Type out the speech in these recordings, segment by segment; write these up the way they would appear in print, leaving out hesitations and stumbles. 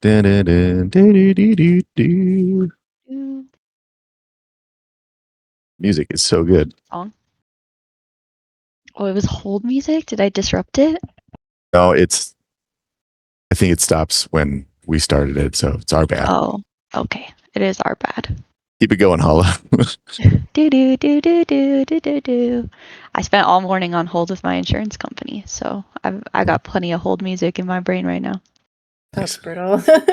Dun, dun, dun, dun, dun, dun, dun, dun. Music is so good. Song. Oh, it was hold music? Did I disrupt it? No, I think it stops when we started it, so it's our bad. Oh, okay. It is our bad. Keep it going, Holla. Do do do do do do do do. I spent all morning on hold with my insurance company, so I got plenty of hold music in my brain right now. That's brutal. Where'd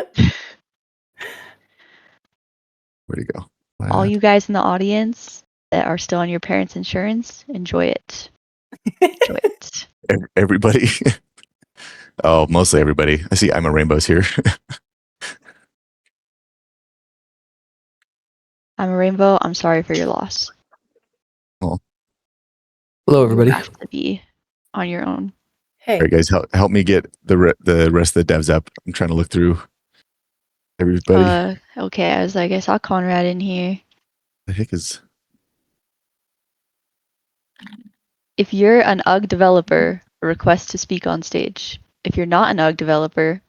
he go? All you guys in the audience that are still on your parents' insurance, enjoy it. Enjoy it. Everybody. Oh, mostly everybody. I see I'm a Rainbow's here. I'm a rainbow. I'm sorry for your loss. Oh. Hello, everybody. You have to be on your own. Hey. All right, guys, help me get the rest of the devs up. I'm trying to look through everybody. Okay. I was like, I saw Conrad in here. The heck is? If you're an UG developer, request to speak on stage. If you're not an UG developer,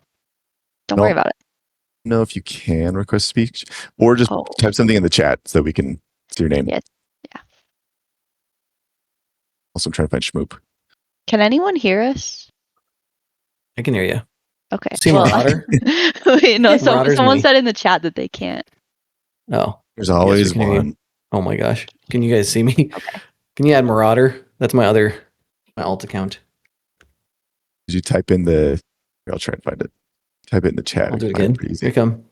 don't worry about it. Know if you can request speech or just type something in the chat so that we can see your name. Yes. Yeah. Also, I'm trying to find Schmoop. Can anyone hear us? I can hear you. Okay. See Marauder? Wait, no. Marauder's Someone me. said in the chat that they can't. Oh. There's always Yes, we can hear one. you. Oh my gosh. Can you guys see me? Okay. Can you add Marauder? That's my alt account. Did you type in the? I'll try and find it. Type it in the chat. I'll do it again. Here come.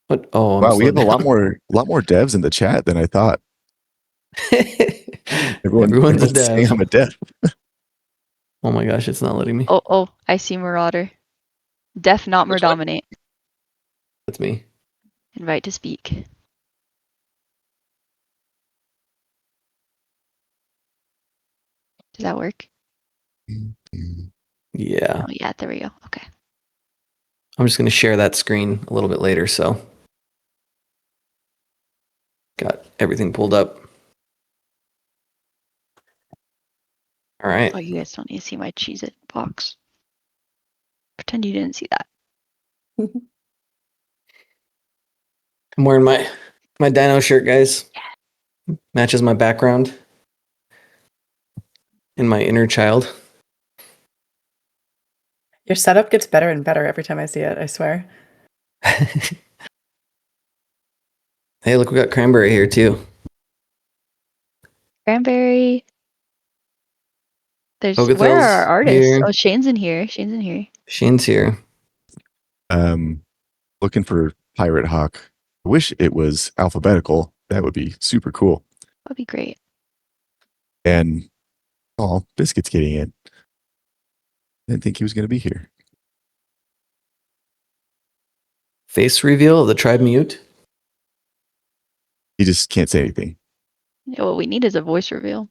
What? Oh, wow, we have a lot more devs in the chat than I thought. Everyone's a dev. saying I'm a dev. Oh my gosh, it's not letting me. Oh, I see Marauder. Def not Merdominate. That's me. Invite to speak. Does that work? Yeah. Oh yeah, there we go. Okay. I'm just going to share that screen a little bit later, so got everything pulled up. All right. Oh, you guys don't need to see my Cheez-It box. Pretend you didn't see that. I'm wearing my dino shirt, guys. Matches my background and my inner child. Your setup gets better and better every time I see it, I swear. Hey, look, we got Cranberry here too. Cranberry. Where Ogathil's are our artists? here. Oh, Shane's in here. Shane's here. Looking for Pirate Hawk. I wish it was alphabetical. That would be super cool. That'd be great. And Biscuit's getting in. I didn't think he was going to be here. Face reveal of the tribe mute. He just can't say anything. Yeah, what we need is a voice reveal.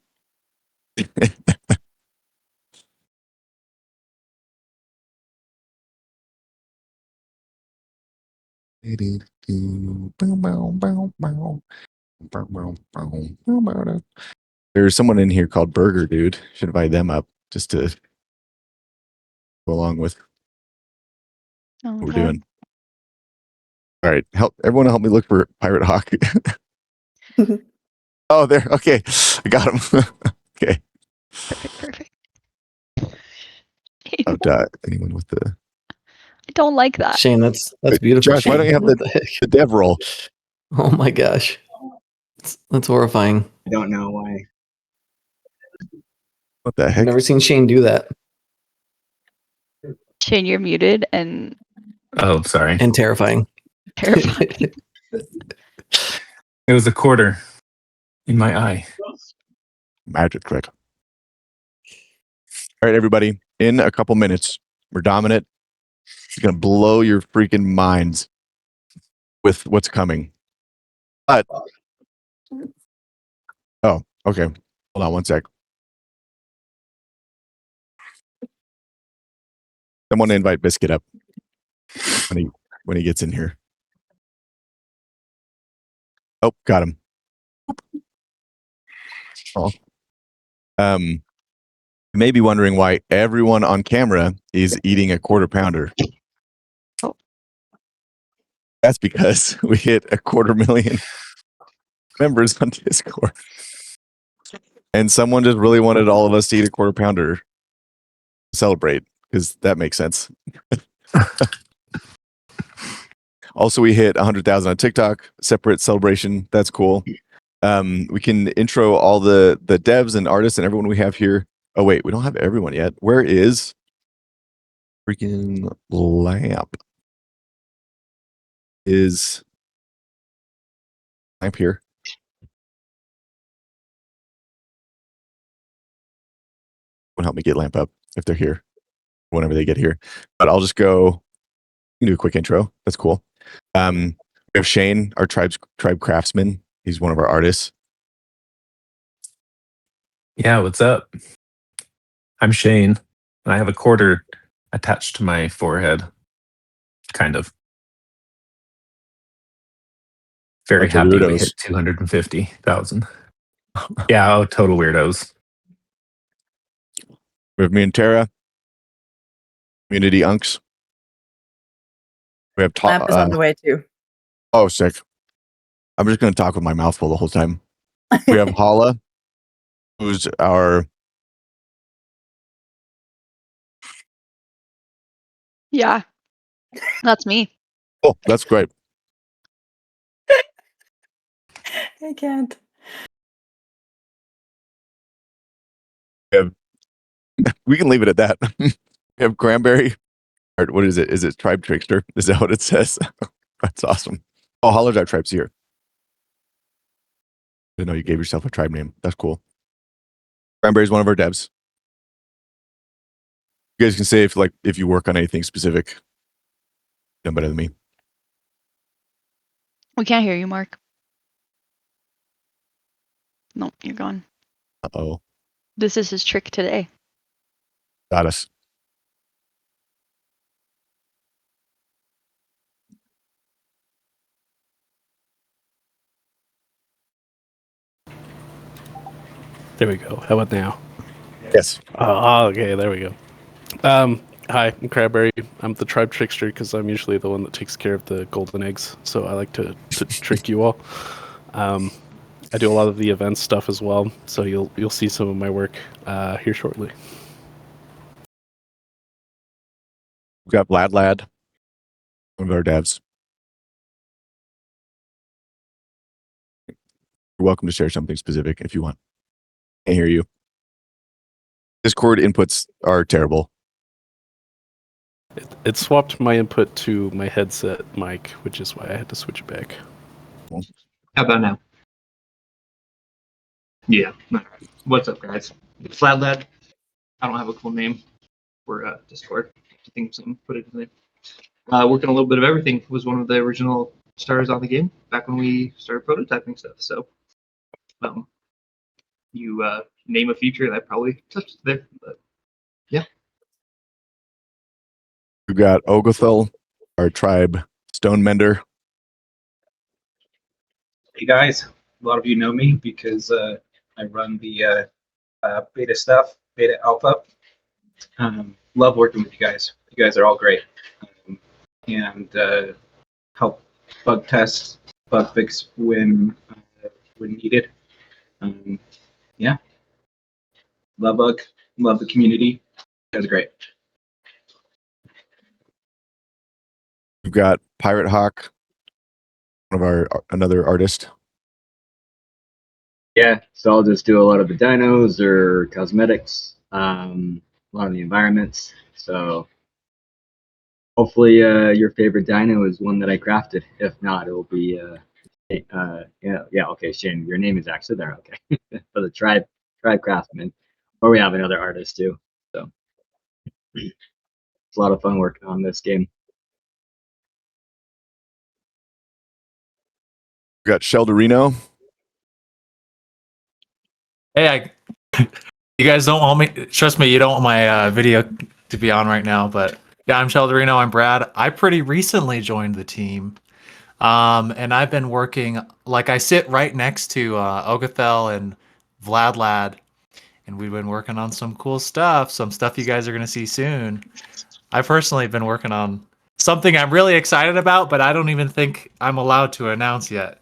There's someone in here called Burger Dude. Should invite them up just to go along with what we're doing. All right, everyone help me look for Pirate Hawk. Oh, there. Okay, I got him. Okay. Perfect. Oh, anyone with the? I don't like that. Shane, that's beautiful. Josh, Shane. why don't you have the dev roll? Oh my gosh, that's horrifying. I don't know why. What the heck? I've never seen Shane do that. Shane, you're muted and. Oh, sorry. And terrifying. Terrifying. It was a quarter in my eye. Magic trick. All right, everybody. In a couple minutes, we're dominant. It's gonna blow your freaking minds with what's coming. But okay. Hold on one sec. Someone invite Biscuit up when he gets in here. Oh, got him. Oh. You may be wondering why everyone on camera is eating a quarter pounder. Oh. That's because we hit 250,000 members on Discord. And someone just really wanted all of us to eat a quarter pounder to celebrate, because that makes sense. Also, we hit 100,000 on TikTok, separate celebration. That's cool. We can intro all the devs and artists and everyone we have here. Oh, wait, we don't have everyone yet. Where is freaking Lamp? Is Lamp here? Someone help me get Lamp up if they're here, whenever they get here. But I'll just go. You can do a quick intro. That's cool. We have Shane, our tribe craftsman. He's one of our artists. Yeah, what's up? I'm Shane, and I have a quarter attached to my forehead. Kind of. Very Like the happy we weirdos. hit 250,000. Yeah, oh, total weirdos. We have me and Tara. Community Unks. We have Lamp is on the way too. Oh, sick. I'm just going to talk with my mouth full the whole time. We have Hala, who's our Yeah. That's me. oh, that's great. I can't. We can leave it at that. We have Cranberry. Or what is it? Is it Tribe Trickster? Is that what it says? That's awesome. Oh, Hollow Drive Tribe's here. I didn't know you gave yourself a tribe name. That's cool. Cranberry's one of our devs. You guys can say if you work on anything specific. You know better than me. We can't hear you, Mark. Nope, you're gone. Uh-oh. This is his trick today. Got us. There we go. How about now? Yes. Okay, there we go. Hi, I'm Crabberry. I'm the tribe trickster because I'm usually the one that takes care of the golden eggs. So I like to trick you all. I do a lot of the event stuff as well. So you'll see some of my work here shortly. We've got Vlad Lad, one of our devs. You're welcome to share something specific if you want. Can't hear you. Discord inputs are terrible. It swapped my input to my headset mic, which is why I had to switch it back. How about now? Yeah. All right. What's up, guys? Flat Lad. I don't have a cool name for Discord. I think someone put it in there. Working a little bit of everything. Was one of the original stars on the game back when we started prototyping stuff. So, you name a feature that probably touched there. But yeah. We've got Ogothel, our tribe stone mender. Hey guys, a lot of you know me because I run the beta stuff, beta alpha. Love working with you guys. You guys are all great. And help bug test, bug fix when needed. Yeah. Love bug, love the community. You guys are great. We've got Pirate Hawk, one of another artist. Yeah, so I'll just do a lot of the dinos or cosmetics, a lot of the environments. So hopefully your favorite dino is one that I crafted. If not, it will be yeah, okay, Shane, your name is actually there, okay. For the tribe craftsman. Or we have another artist too. So it's a lot of fun working on this game. We've got Sheldorino. Hey, you guys don't want me. Trust me, you don't want my video to be on right now. But yeah, I'm Sheldorino. I'm Brad. I pretty recently joined the team, and I've been working. Like I sit right next to Ogothel and Vlad Lad, and we've been working on some cool stuff. Some stuff you guys are gonna see soon. I personally have been working on something I'm really excited about, but I don't even think I'm allowed to announce yet.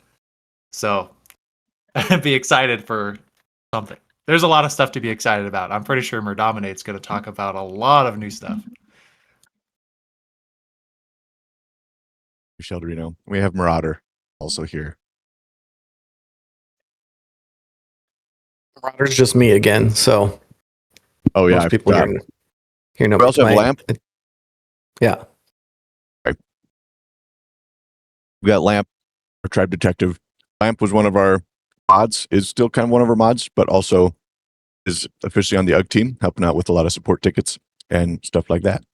So be excited for something. There's a lot of stuff to be excited about. I'm pretty sure Murdominate's going to talk about a lot of new stuff. Sheldrino. We have Marauder also here. Marauder's just me again, so Oh yeah, I most people forgot. here know We also have Lamp. Yeah. We got Lamp, our tribe detective. Lamp was one of our mods, is still kind of one of our mods, but also is officially on the UG team, helping out with a lot of support tickets and stuff like that.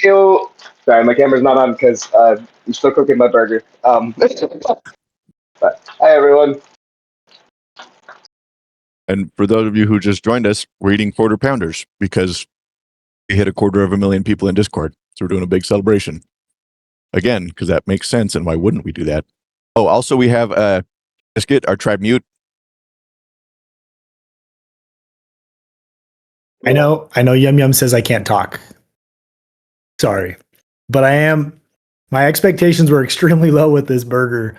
Yo, sorry, my camera's not on because I'm still cooking my burger. But, hi everyone. And for those of you who just joined us, we're eating quarter pounders because we hit 250,000 people in Discord. So we're doing a big celebration. Again, because that makes sense. And why wouldn't we do that? Oh, also we have Biscuit, our tribe mute. I know Yum Yum says I can't talk. Sorry. But my expectations were extremely low with this burger.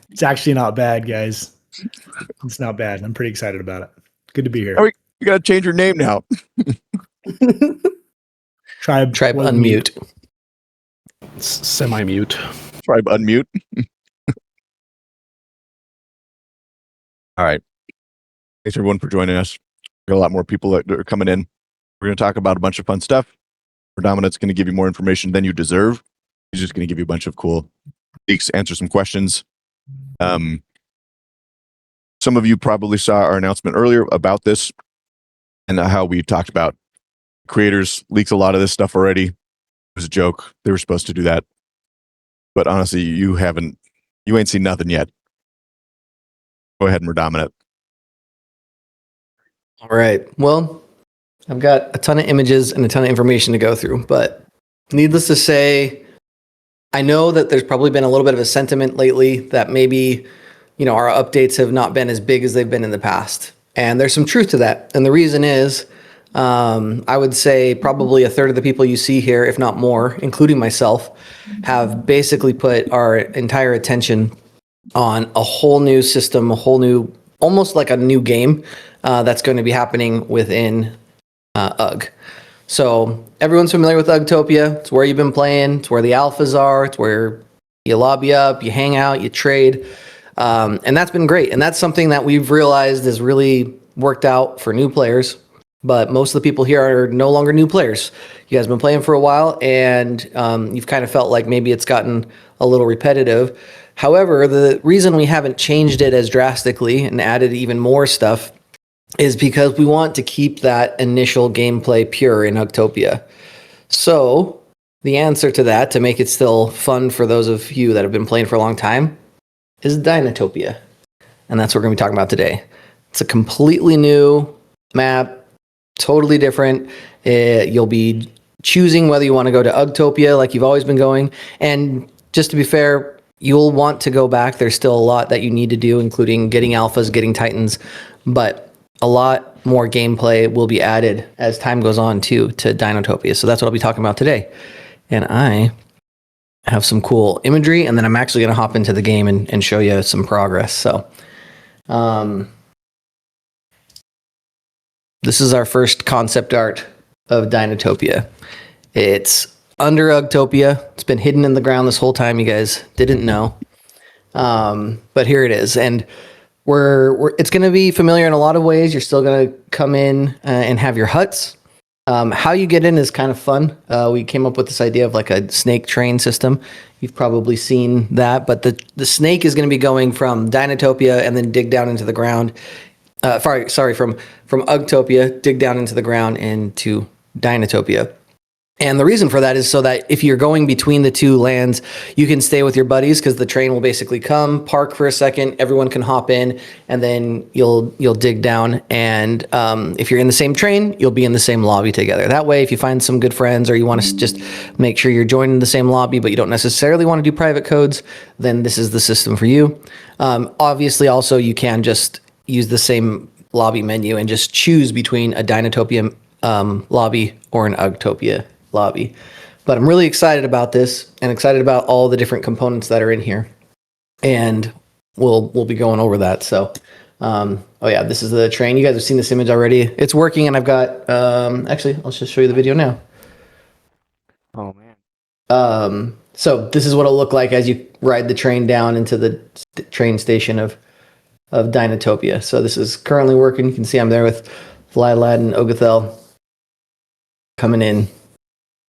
It's actually not bad, guys. It's not bad. I'm pretty excited about it. Good to be here. Oh, you got to change your name now. Tribe unmute. Semi-mute. Tribe unmute. All right. Thanks everyone for joining us. We got a lot more people that are coming in. We're going to talk about a bunch of fun stuff. Predominant's going to give you more information than you deserve. He's just going to give you a bunch of cool leaks, answer some questions. Some of you probably saw our announcement earlier about this and how we talked about creators leaked a lot of this stuff already. It was a joke. They were supposed to do that. But honestly, you ain't seen nothing yet. Go ahead and predominate. All right. Well, I've got a ton of images and a ton of information to go through, but needless to say, I know that there's probably been a little bit of a sentiment lately that maybe, our updates have not been as big as they've been in the past. And there's some truth to that. And the reason is, I would say probably a third of the people you see here, if not more, including myself, have basically put our entire attention on a whole new system, a whole new, almost like a new game that's going to be happening within UG. So everyone's familiar with UGtopia. It's where you've been playing. It's where the alphas are. It's where you lobby up, you hang out, you trade. And that's been great. And that's something that we've realized has really worked out for new players. But most of the people here are no longer new players. You guys have been playing for a while, and you've kind of felt like maybe it's gotten a little repetitive. However, the reason we haven't changed it as drastically and added even more stuff is because we want to keep that initial gameplay pure in UGtopia. So the answer to that, to make it still fun for those of you that have been playing for a long time, is Dynatopia. And that's what we're going to be talking about today. It's a completely new map, totally different. You'll be choosing whether you want to go to UGtopia like you've always been going. And just to be fair, you'll want to go back. There's still a lot that you need to do, including getting alphas, getting titans, but a lot more gameplay will be added as time goes on to Dynatopia. So that's what I'll be talking about today. And I have some cool imagery, and then I'm actually going to hop into the game and show you some progress. So this is our first concept art of Dynatopia. It's under UGtopia. It's been hidden in the ground this whole time. You guys didn't know. But here it is. And it's going to be familiar in a lot of ways. You're still going to come in and have your huts. How you get in is kind of fun. We came up with this idea of like a snake train system. You've probably seen that, but the snake is going to be going from Dynatopia and then dig down into the ground. Sorry, from UGtopia, dig down into the ground into Dynatopia. And the reason for that is so that if you're going between the two lands, you can stay with your buddies because the train will basically come, park for a second, everyone can hop in, and then you'll dig down. And if you're in the same train, you'll be in the same lobby together. That way, if you find some good friends or you want to just make sure you're joining the same lobby, but you don't necessarily want to do private codes, then this is the system for you. Obviously, also, you can just use the same lobby menu and just choose between a Dynatopia lobby or an Ugtopia lobby. But I'm really excited about this and excited about all the different components that are in here. And we'll be going over that. So, oh yeah, this is the train. You guys have seen this image already. It's working, and I've got, actually, I'll just show you the video now. Oh man. So this is what it'll look like as you ride the train down into the train station of Dinotopia. So this is currently working. You can see I'm there with Vladlad and Ogathel coming in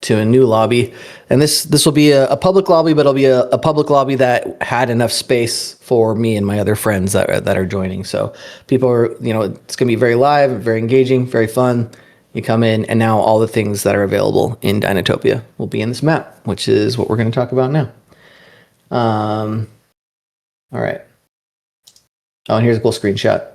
to a new lobby. And this will be a public lobby, but it'll be a public lobby that had enough space for me and my other friends that are joining. So people are, it's going to be very live, very engaging, very fun. You come in, and now all the things that are available in Dinotopia will be in this map, which is what we're going to talk about now. All right. Oh, and here's a cool screenshot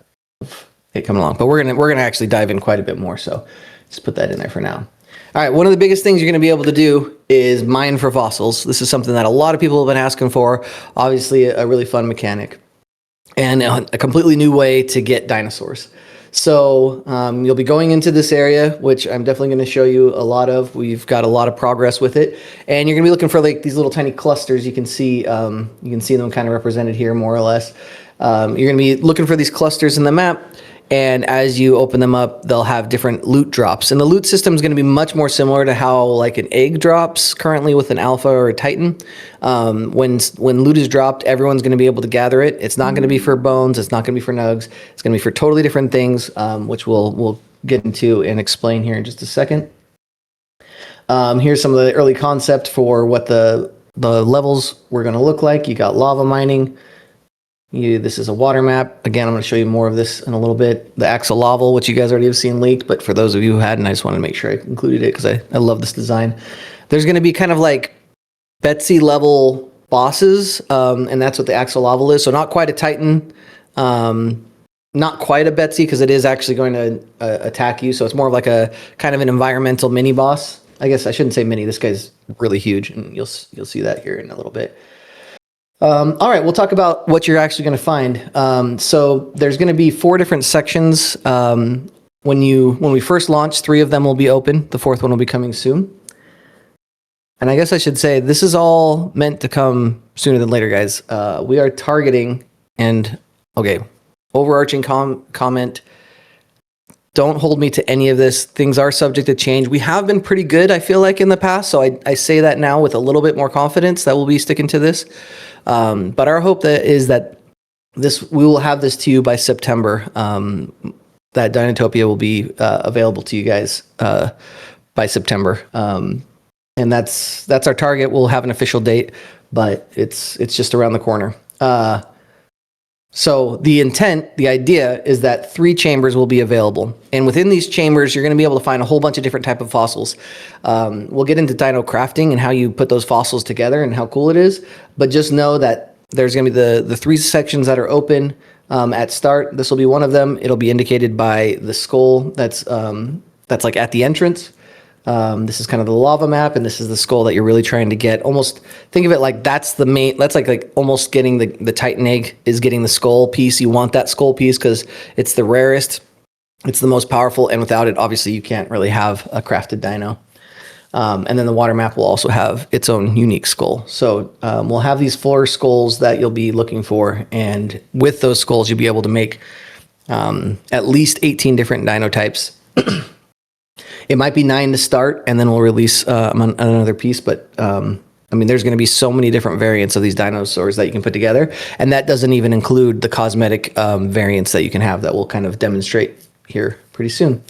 of it coming along. But we're gonna actually dive in quite a bit more. So just put that in there for now. All right, one of the biggest things you're going to be able to do is mine for fossils. This is something that a lot of people have been asking for. Obviously, a really fun mechanic and a completely new way to get dinosaurs. So you'll be going into this area, which I'm definitely going to show you a lot of. We've got a lot of progress with it, and you're going to be looking for like these little tiny clusters. You can see them kind of represented here, more or less. You're going to be looking for these clusters in the map. And as you open them up, they'll have different loot drops. And the loot system is going to be much more similar to how like an egg drops currently with an alpha or a titan. When loot is dropped, everyone's going to be able to gather it. It's not going to be for bones. It's not going to be for nugs. It's going to be for totally different things, which we'll get into and explain here in just a second. Here's some of the early concept for what the levels were going to look like. You got lava mining. This is a water map. Again, I'm going to show you more of this in a little bit. The axolotl, which you guys already have seen leaked, but for those of you who hadn't, I just wanted to make sure I included it because I love this design. There's going to be kind of like Betsy level bosses, and that's what the axolotl is. So not quite a Titan, not quite a Betsy because it is actually going to attack you. So it's more of like a kind of an environmental mini boss. I guess I shouldn't say mini. This guy's really huge, and you'll see that here in a little bit. All right, we'll talk about what you're actually going to find. So there's going to be 4 different sections. When we first launch, 3 of them will be open. The 4th one will be coming soon. And I guess I should say this is all meant to come sooner than later, guys. We are targeting, and okay, overarching comment. Don't hold me to any of this. Things are subject to change. We have been pretty good, I feel like, in the past. So I say that now with a little bit more confidence that we'll be sticking to this. But our hope is that we will have this to you by September. That Dinotopia will be available to you guys by September. And that's our target. We'll have an official date, but it's just around the corner. So the idea is that 3 chambers will be available. And within these chambers, you're going to be able to find a whole bunch of different type of fossils. We'll get into dino crafting and how you put those fossils together and how cool it is. But just know that there's going to be the 3 sections that are open at start. This will be one of them. It'll be indicated by the skull that's like at the entrance. This is kind of the lava map, and this is the skull that you're really trying to get. Almost think of it like that's the main. That's like almost getting the Titan egg is getting the skull piece. You want that skull piece because it's the rarest, it's the most powerful, and without it, obviously, you can't really have a crafted dino. And then the water map will also have its own unique skull. So we'll have these 4 skulls that you'll be looking for, and with those skulls, you'll be able to make at least 18 different dino types. It might be 9 to start, and then we'll release another piece. But there's going to be so many different variants of these dinosaurs that you can put together, and that doesn't even include the cosmetic variants that you can have that we'll kind of demonstrate here pretty soon.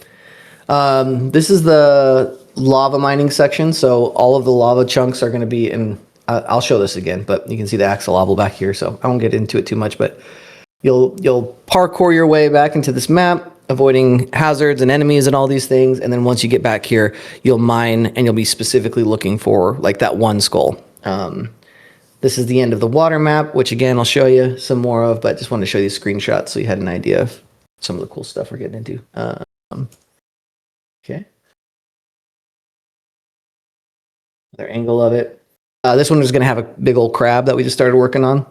This is the lava mining section, so all of the lava chunks are going to be in. I'll show this again, but you can see the axolotl back here, so I won't get into it too much. But you'll parkour your way back into this map, avoiding hazards and enemies and all these things. And then once you get back here, you'll mine and you'll be specifically looking for like that one skull. This is the end of the water map, which again, I'll show you some more of, but just wanted to show you screenshots so you had an idea of some of the cool stuff we're getting into. Okay. Another angle of it. This one is going to have a big old crab that we just started working on.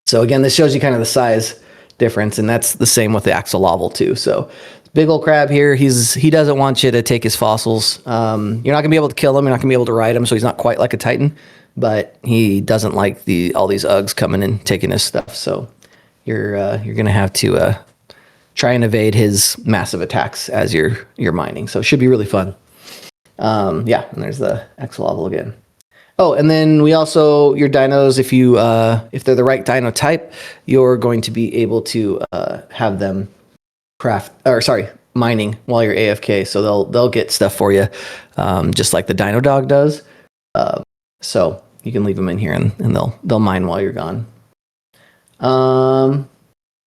So again, this shows you kind of the size. difference, and that's the same with the axolotl too. So big old crab here, he doesn't want you to take his fossils. You're not gonna be able to kill him, you're not gonna be able to ride him, so he's not quite like a Titan, but he doesn't like all these Uggs coming and taking his stuff. So you're gonna have to try and evade his massive attacks as you're mining. So it should be really fun. Yeah, and there's the axolotl again. Oh, and then we also, your dinos, if they're the right dino type, you're going to be able to have them mining while you're AFK. So they'll get stuff for you, just like the dino dog does. So you can leave them in here and they'll mine while you're gone.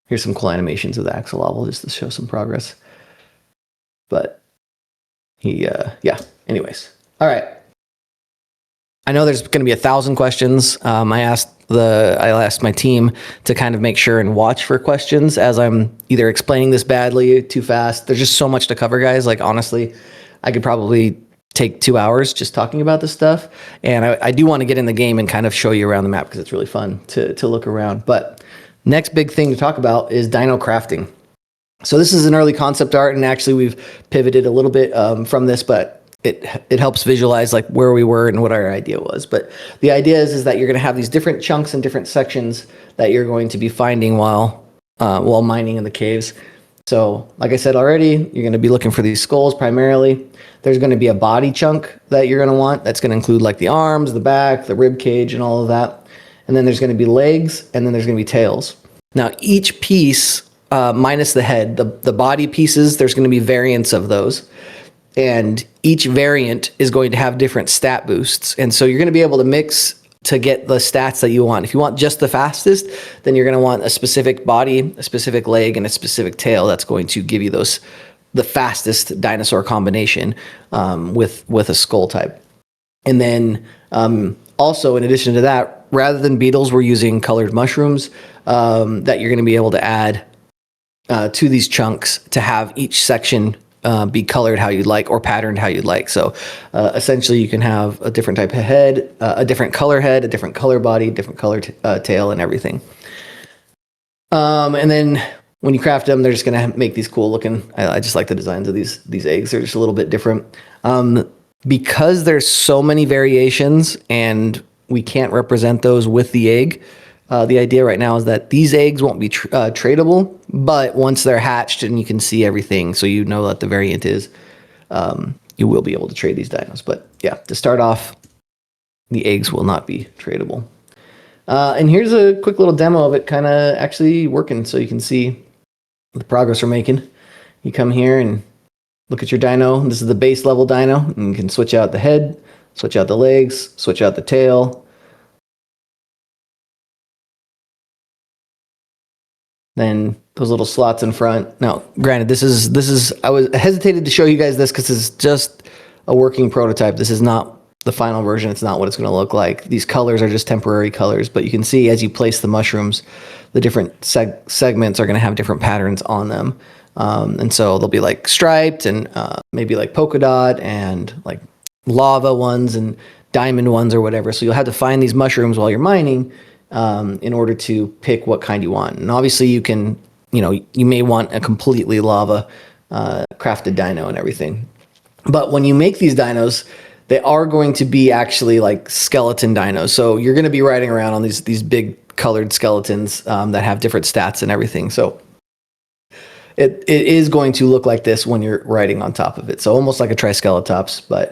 Here's some cool animations of the axolotl just to show some progress. But yeah. Anyways, all right. I know there's going to be 1,000 questions. I asked my team to kind of make sure and watch for questions as I'm either explaining this badly, too fast. There's just so much to cover, guys. Like, honestly, I could probably take 2 hours just talking about this stuff. And I do want to get in the game and kind of show you around the map because it's really fun to look around. But next big thing to talk about is dino crafting. So this is an early concept art, and actually we've pivoted a little bit from this, but it helps visualize like where we were and what our idea was. But the idea is that you're going to have these different chunks and different sections that you're going to be finding while mining in the caves. So like I said already, you're going to be looking for these skulls primarily. There's going to be a body chunk that you're going to want. That's going to include like the arms, the back, the rib cage, and all of that. And then there's going to be legs, and then there's going to be tails. Now each piece, minus the head, the body pieces, there's going to be variants of those. And each variant is going to have different stat boosts. And so you're going to be able to mix to get the stats that you want. If you want just the fastest, then you're going to want a specific body, a specific leg, and a specific tail that's going to give you the fastest dinosaur combination with a skull type. And then also, in addition to that, rather than beetles, we're using colored mushrooms that you're going to be able to add to these chunks to have each section be colored how you'd like or patterned how you'd like. So essentially you can have a different type of head, a different color head, a different color body, different color tail, and everything. And then when you craft them, they're just going to make these cool looking. I just like the designs of these eggs. They're just a little bit different. Because there's so many variations and we can't represent those with the egg, the idea right now is that these eggs won't be tradable, but once they're hatched and you can see everything, so you know what the variant is, you will be able to trade these dinos. But yeah, to start off, the eggs will not be tradable. And here's a quick little demo of it kind of actually working, so you can see the progress we're making. You come here and look at your dino. This is the base level dino, and you can switch out the head, switch out the legs, switch out the tail. Then those little slots in front. Now, granted, this is I was hesitated to show you guys this because it's just a working prototype. This is not the final version. It's not what it's going to look like. These colors are just temporary colors, but you can see as you place the mushrooms, the different segments are going to have different patterns on them. And so they'll be like striped and maybe like polka dot and like lava ones and diamond ones or whatever. So you'll have to find these mushrooms while you're mining in order to pick what kind you want. And obviously you can, you may want a completely lava crafted dino and everything. But when you make these dinos, they are going to be actually like skeleton dinos. So you're going to be riding around on these big colored skeletons that have different stats and everything. So it is going to look like this when you're riding on top of it. So almost like a Triceratops, but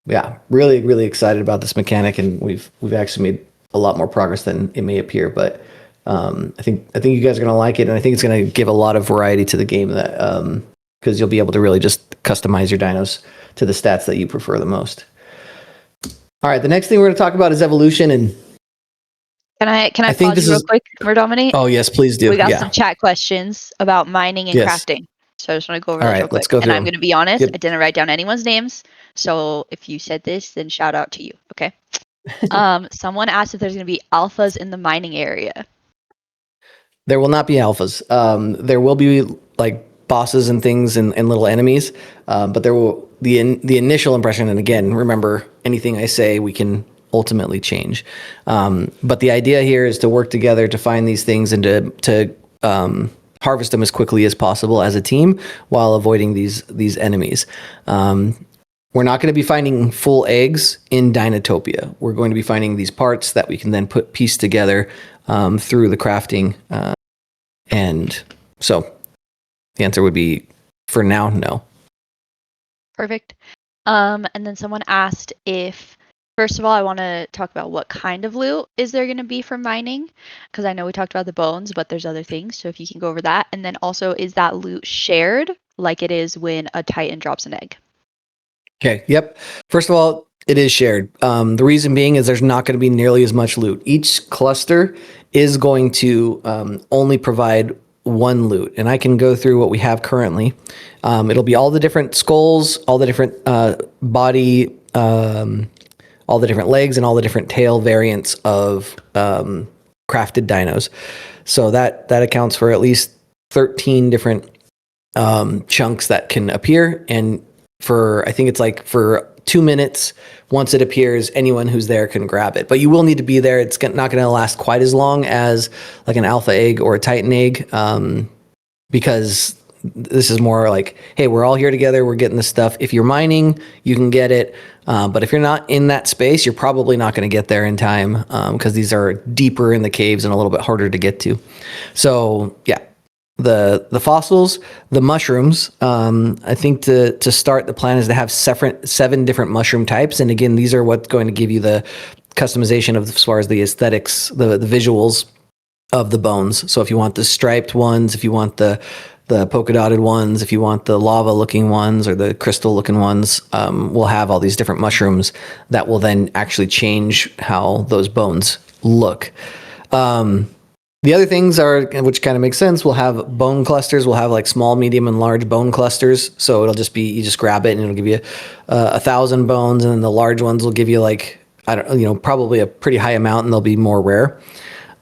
yeah, really, really excited about this mechanic, and we've actually made a lot more progress than it may appear. But I think you guys are going to like it, and I think it's going to give a lot of variety to the game that because you'll be able to really just customize your dinos to the stats that you prefer the most. All right, the next thing we're going to talk about is evolution. And Can I pause you real quick, Merdominate? Oh yes, please do. We got some chat questions about mining and Yes. crafting. So I just want to go over All those right, real quick. let's go And through I'm them. going to be honest, Yep. I didn't write down anyone's names. So if you said this, then shout out to you. Okay. Someone asked if there's going to be alphas in the mining area. There will not be alphas. There will be like bosses and things and little enemies, but there will the initial impression. And again, remember, anything I say we can ultimately change. But the idea here is to work together to find these things and to harvest them as quickly as possible as a team while avoiding these enemies. We're not going to be finding full eggs in Dinotopia. We're going to be finding these parts that we can then piece together through the crafting. And so the answer would be, for now, no. Perfect. And then someone asked if, first of all, I want to talk about what kind of loot is there going to be for mining, because I know we talked about the bones, but there's other things. So if you can go over that. And then also, is that loot shared like it is when a Titan drops an egg? Okay. Yep. First of all, it is shared. The reason being is there's not going to be nearly as much loot. Each cluster is going to only provide one loot, and I can go through what we have currently. It'll be all the different skulls, all the different body, all the different legs, and all the different tail variants of crafted dinos. So that accounts for at least 13 different chunks that can appear, and I think it's like for 2 minutes, once it appears, anyone who's there can grab it. But you will need to be there. It's not going to last quite as long as like an alpha egg or a Titan egg, because this is more like, hey, we're all here together. We're getting this stuff. If you're mining, you can get it. But if you're not in that space, you're probably not going to get there in time, because these are deeper in the caves and a little bit harder to get to. So yeah. The fossils, the mushrooms, I think to start, the plan is to have 7 different mushroom types. And again, these are what's going to give you the customization of as far as the aesthetics, the visuals of the bones. So if you want the striped ones, if you want the polka dotted ones, if you want the lava looking ones or the crystal looking ones, we'll have all these different mushrooms that will then actually change how those bones look. The other things are, which kind of makes sense, we'll have bone clusters. We'll have like small, medium, and large bone clusters. So it'll just be, you just grab it and it'll give you 1,000 bones, and then the large ones will give you like, probably a pretty high amount, and they'll be more rare.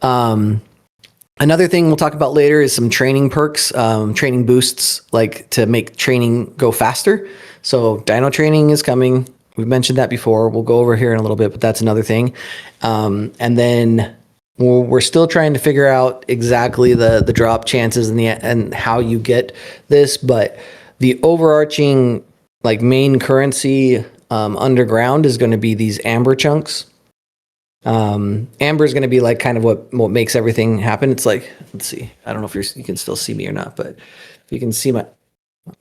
Another thing we'll talk about later is some training perks, training boosts, like to make training go faster. So dino training is coming. We've mentioned that before. We'll go over here in a little bit, but that's another thing. And then we're still trying to figure out exactly the drop chances and how you get this, but the overarching like main currency underground is going to be these amber chunks. Amber is going to be like kind of what makes everything happen. It's like, let's see, I don't know if you can still see me or not, but if you can see oh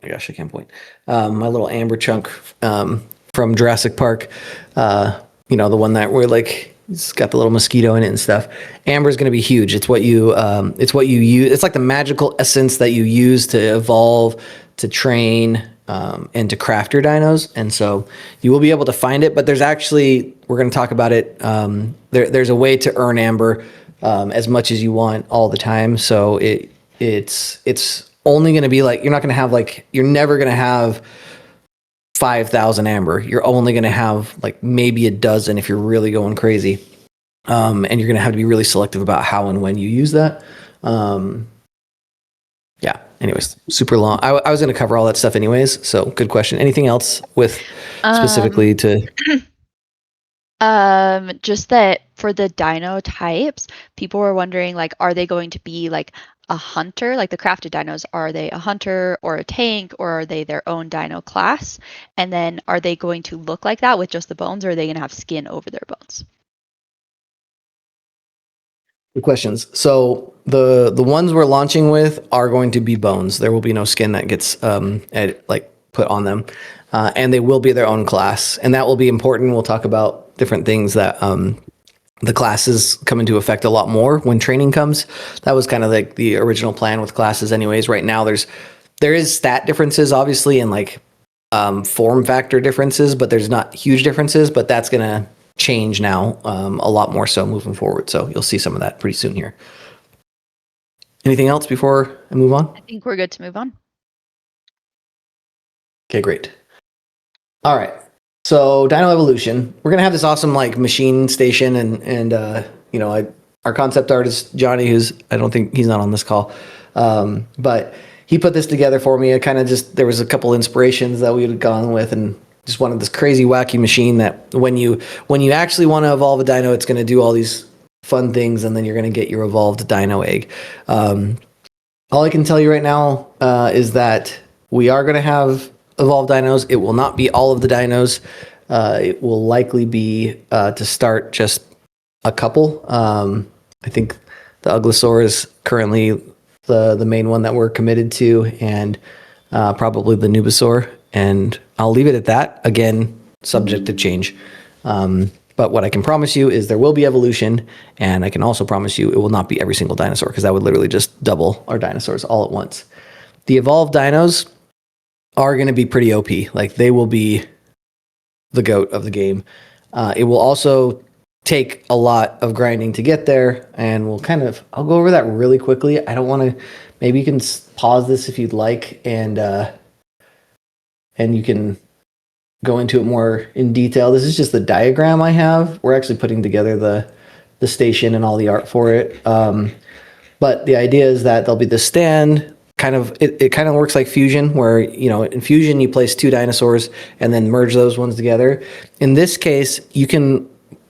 my gosh, I can't point. My little amber chunk from Jurassic Park, the one that we're like, it's got the little mosquito in it and stuff. Amber is going to be huge. It's what you use. It's like the magical essence that you use to evolve, to train, and to craft your dinos. And so you will be able to find it, but there's actually, we're going to talk about it. There's a way to earn amber as much as you want all the time. So it's only going to be like, you're never going to have 5,000 amber. You're only going to have like maybe a dozen if you're really going crazy. And you're going to have to be really selective about how and when you use that. Yeah. Anyways, super long. I was going to cover all that stuff anyways. So good question. Anything else with specifically to? Just that for the dino types, people were wondering, like, are they going to be like a hunter, like the crafted dinos? Are they a hunter or a tank, or are they their own dino class? And then are they going to look like that with just the bones, or are they going to have skin over their bones? Good questions. So the ones we're launching with are going to be bones. There will be no skin that gets put on them, and they will be their own class, and that will be important. We'll talk about different things that the classes come into effect a lot more when training comes. That was kind of like the original plan with classes anyways. Right now there is stat differences obviously, and like form factor differences, but there's not huge differences, but that's going to change now a lot more so moving forward. So you'll see some of that pretty soon here. Anything else before I move on? I think we're good to move on. Okay, great. All right. So Dino Evolution, we're gonna have this awesome like machine station, and our concept artist Johnny, who's I don't think he's not on this call, but he put this together for me. I kind of there was a couple inspirations that we had gone with, and just wanted this crazy wacky machine that when you actually want to evolve a dino, it's going to do all these fun things, and then you're going to get your evolved dino egg. All I can tell you right now is that we are going to have evolved dinos. It will not be all of the dinos. It will likely be to start just a couple. I think the Uglisaur is currently the main one that we're committed to, and probably the Nubasaur. And I'll leave it at that. Again, subject to change. But what I can promise you is there will be evolution, and I can also promise you it will not be every single dinosaur, because that would literally just double our dinosaurs all at once. The evolved dinos are going to be pretty OP. Like, they will be the GOAT of the game. It will also take a lot of grinding to get there, and I'll go over that really quickly. I don't want to, maybe you can pause this if you'd like, and you can go into it more in detail. This is just the diagram I have. We're actually putting together the station and all the art for it. But the idea is that there'll be the stand. It kind of works like Fusion, where, in Fusion you place two dinosaurs and then merge those ones together. In this case, you can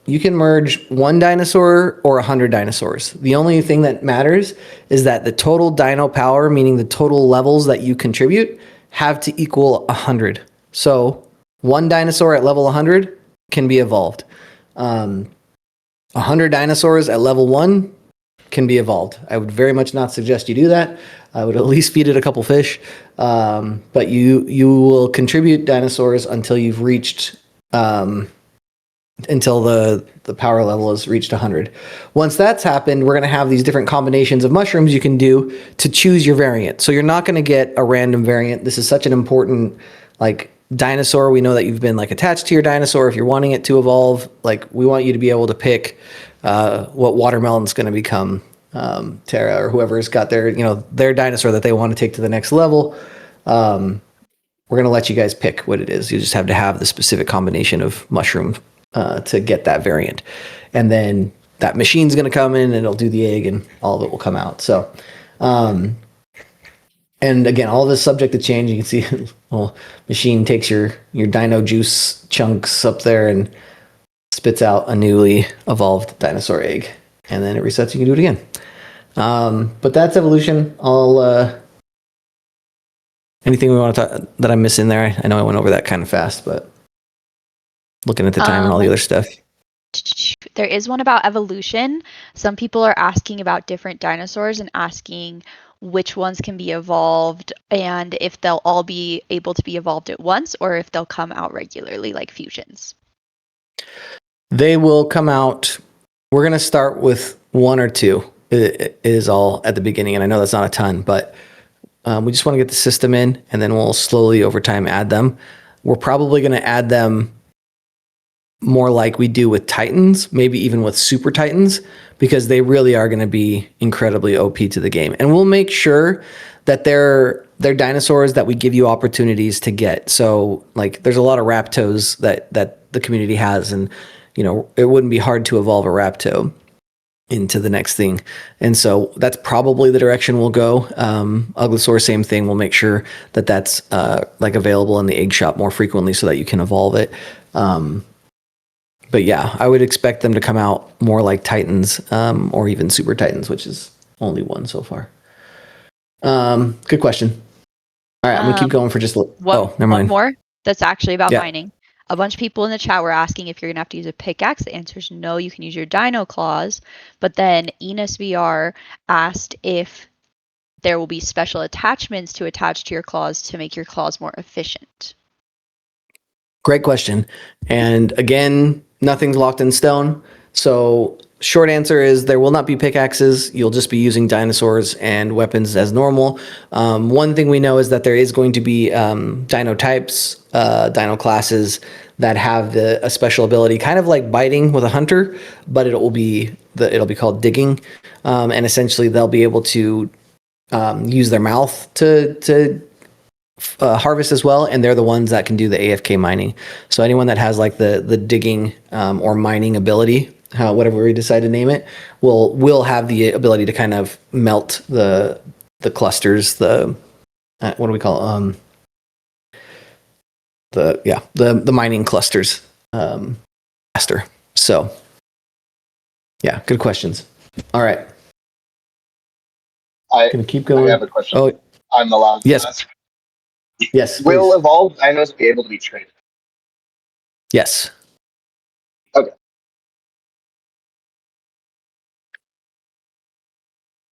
merge one dinosaur or 100 dinosaurs. The only thing that matters is that the total dino power, meaning the total levels that you contribute, have to equal 100. So one dinosaur at level 100 can be evolved. 100 dinosaurs at level 1 can be evolved. I would very much not suggest you do that. I would at least feed it a couple fish. But you will contribute dinosaurs until you've reached until the power level is reached 100. Once that's happened, we're going to have these different combinations of mushrooms you can do to choose your variant. So you're not going to get a random variant. This is such an important, dinosaur. We know that you've been attached to your dinosaur. If you're wanting it to evolve, we want you to be able to pick what watermelon's going to become. Terra or whoever's got their dinosaur that they want to take to the next level. We're going to let you guys pick what it is. You just have to have the specific combination of mushroom to get that variant. And then that machine's going to come in and it'll do the egg and all of it will come out. So, and again, all of this subject to change. You can see, machine takes your dino juice chunks up there and spits out a newly evolved dinosaur egg. And then it resets, you can do it again. But that's evolution. Anything we want to talk that I'm missing there? I know I went over that kind of fast, but looking at the time and all the other stuff. There is one about evolution. Some people are asking about different dinosaurs and asking which ones can be evolved and if they'll all be able to be evolved at once or if they'll come out regularly like fusions. They will come out. We're going to start with one or two. It is all at the beginning, and I know that's not a ton, but we just want to get the system in, and then we'll slowly over time add them. We're probably going to add them more like we do with Titans, maybe even with Super Titans, because they really are going to be incredibly OP to the game. And we'll make sure that they're dinosaurs that we give you opportunities to get. So there's a lot of Raptos that the community has, and it wouldn't be hard to evolve a Rapto into the next thing. And so that's probably the direction we'll go. Uglisaur, same thing. We'll make sure that that's available in the egg shop more frequently so that you can evolve it. But yeah, I would expect them to come out more like Titans, or even Super Titans, which is only one so far. Good question. All right, I'm gonna keep going for just never mind. One more that's actually about Yeah. mining. A bunch of people in the chat were asking if you're going to have to use a pickaxe. The answer is no, you can use your dino claws. But then Enos VR asked if there will be special attachments to attach to your claws to make your claws more efficient. Great question. And again, nothing's locked in stone. So short answer is there will not be pickaxes. You'll just be using dinosaurs and weapons as normal. One thing we know is that there is going to be dino types, dino classes that have a special ability, kind of like biting with a hunter, but it'll be called digging. And essentially they'll be able to use their mouth to harvest as well, and they're the ones that can do the AFK mining. So anyone that has the digging or mining ability, whatever we decide to name it, will have the ability to kind of melt the clusters. What do we call the mining clusters faster. So yeah, good questions. All right. Gonna keep going. I have a question. Oh, I'm allowed to yes. ask. Yes. Will Please. evolved dinos be able to be trained? Yes. Okay.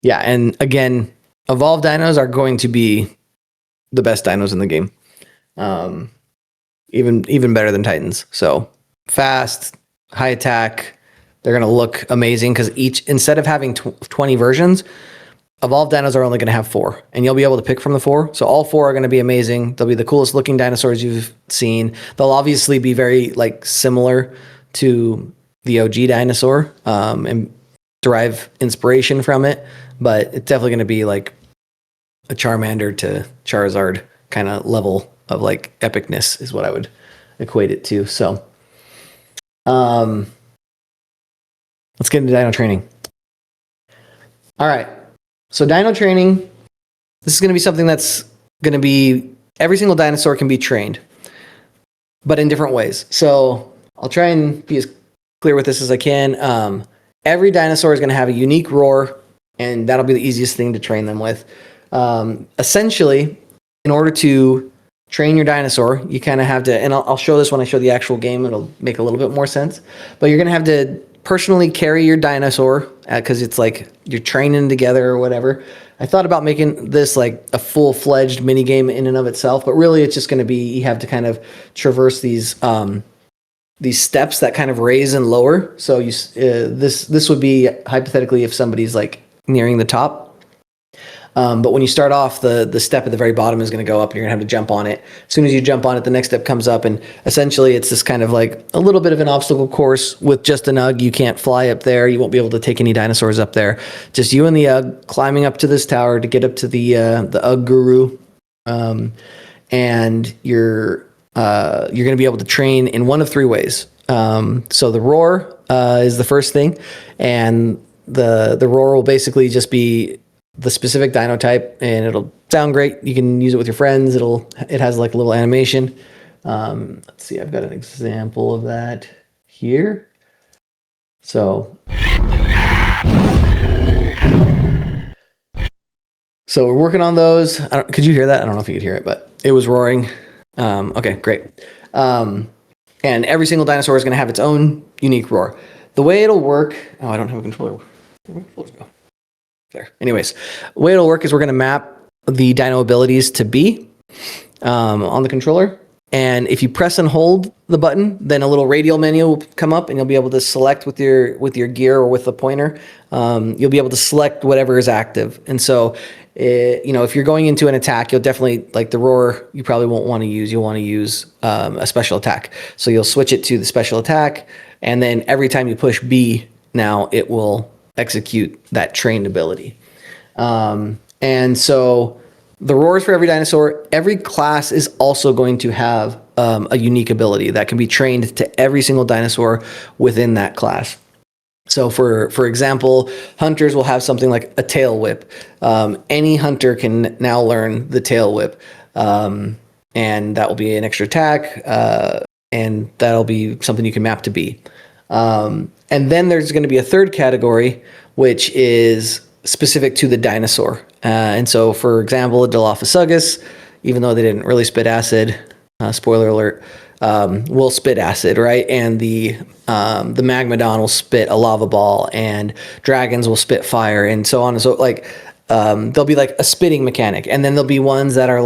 Yeah, and again, evolved dinos are going to be the best dinos in the game. Even better than Titans. So fast, high attack. They're going to look amazing because instead of having 20 versions, evolved dinos are only going to have 4, and you'll be able to pick from the 4. So all 4 are going to be amazing. They'll be the coolest looking dinosaurs you've seen. They'll obviously be very similar to the OG dinosaur and derive inspiration from it, but it's definitely going to be like a Charmander to Charizard kind of level of epicness is what I would equate it to. So let's get into dino training. All right. So dino training, this is going to be something that's going to be, every single dinosaur can be trained, but in different ways. So I'll try and be as clear with this as I can. Every dinosaur is going to have a unique roar, and that'll be the easiest thing to train them with. Essentially, in order to train your dinosaur, you kind of have to, and I'll show this when I show the actual game, it'll make a little bit more sense, but you're going to have to personally carry your dinosaur because it's you're training together or whatever. I thought about making this a full-fledged mini game in and of itself, but really it's just going to be, you have to kind of traverse these steps that kind of raise and lower. So this would be hypothetically if somebody's nearing the top. But when you start off, the step at the very bottom is going to go up and you're going to have to jump on it. As soon as you jump on it, the next step comes up, and essentially it's this kind of a little bit of an obstacle course with just an UG. You can't fly up there. You won't be able to take any dinosaurs up there. Just you and the UG climbing up to this tower to get up to the UG guru. And you're going to be able to train in one of 3 ways. So the roar is the first thing, and the roar will basically just be the specific dino type, and it'll sound great. You can use it with your friends. It has a little animation. Let's see, I've got an example of that here. So we're working on those. Could you hear that? I don't know if you could hear it, but it was roaring. Okay, great. And every single dinosaur is going to have its own unique roar. The way it'll work, I don't have a controller. Where did the controllers go? There. Anyways, the way it'll work is we're going to map the dino abilities to B on the controller. And if you press and hold the button, then a little radial menu will come up, and you'll be able to select with your gear or with the pointer. You'll be able to select whatever is active. And so, if you're going into an attack, you'll definitely, the roar, you probably won't want to use. You'll want to use a special attack. So you'll switch it to the special attack, and then every time you push B, now it will execute that trained ability. And so the roars for every dinosaur, every class is also going to have a unique ability that can be trained to every single dinosaur within that class. So for example, hunters will have something like a tail whip. Any hunter can now learn the tail whip. And that will be an extra attack. And that'll be something you can map to B. And then there's going to be a third category, which is specific to the dinosaur. And so, for example, a Dilophosaurus, even though they didn't really spit acid, spoiler alert, will spit acid, right? And the Magmadon will spit a lava ball, and dragons will spit fire, and so on and so there'll be a spitting mechanic, and then there'll be ones that are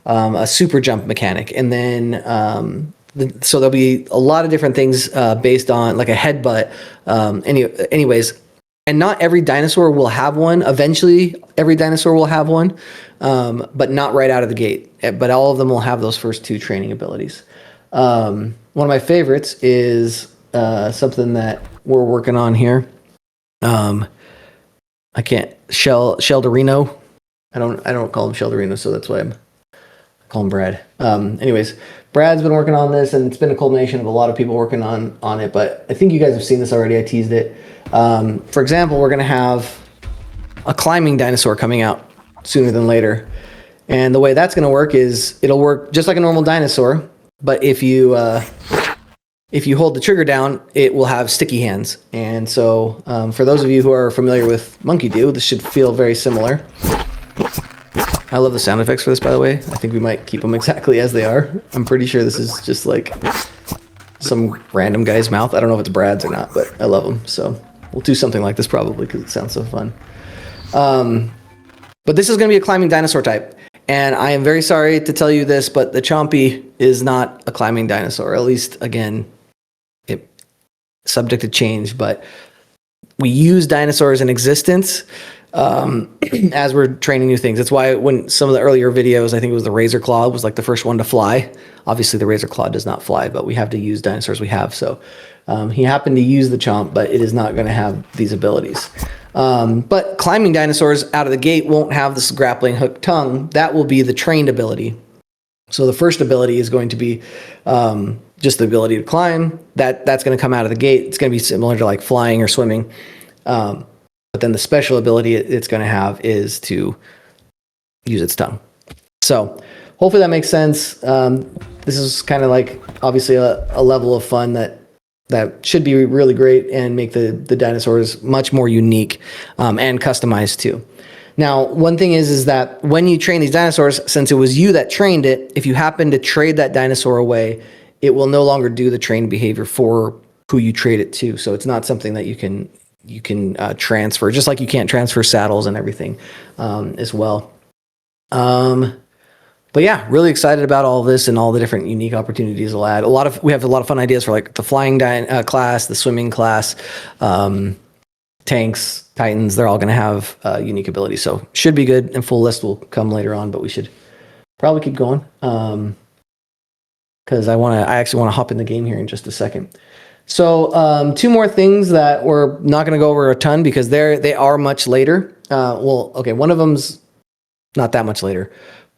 a super jump mechanic, and then so there'll be a lot of different things based on a headbutt. Anyways, and not every dinosaur will have one. Eventually, every dinosaur will have one, but not right out of the gate. But all of them will have those first 2 training abilities. One of my favorites is something that we're working on here. I can't Sheldorino. I don't call him Sheldorino, so that's why I call him Brad. Anyways, Brad's been working on this, and it's been a culmination of a lot of people working on it, but I think you guys have seen this already. I teased it. For example, we're going to have a climbing dinosaur coming out sooner than later. And the way that's going to work is it'll work just like a normal dinosaur, but if you hold the trigger down, it will have sticky hands. And so for those of you who are familiar with Monkey Do, this should feel very similar. I love the sound effects for this, by the way. I think we might keep them exactly as they are. I'm pretty sure this is just like some random guy's mouth. I don't know if it's Brad's or not, but I love them. So we'll do something like this probably because it sounds so fun. But this is going to be a climbing dinosaur type. And I am very sorry to tell you this, but the Chompy is not a climbing dinosaur. At least, again, it subject to change. But we use dinosaurs in existence as we're training new things. That's why when some of the earlier videos, I think it was the Razor Claw was like the first one to fly. Obviously, the Razor Claw does not fly, but we have to use dinosaurs we have. So he happened to use the Chomp, but it is not going to have these abilities. But climbing dinosaurs out of the gate won't have this grappling hook tongue. That will be the trained ability. So the first ability is going to be just the ability to climb. That's going to come out of the gate. It's going to be similar to like flying or swimming. But then the special ability it's going to have is to use its tongue. So hopefully that makes sense. This is kind of like obviously a level of fun that should be really great and make the dinosaurs much more unique and customized too. Now, one thing is that when you train these dinosaurs, since it was you that trained it, if you happen to trade that dinosaur away, it will no longer do the trained behavior for who you trade it to. So it's not something that you can transfer, just like you can't transfer saddles and everything as well. But yeah, really excited about all this and all the different unique opportunities it'll add. We have a lot of fun ideas for like the flying class, the swimming class, tanks, titans. They're all going to have unique abilities. So should be good. And full list will come later on, but we should probably keep going because I actually want to hop in the game here in just a second. So two more things that we're not going to go over a ton because they are much later. Okay, one of them's not that much later.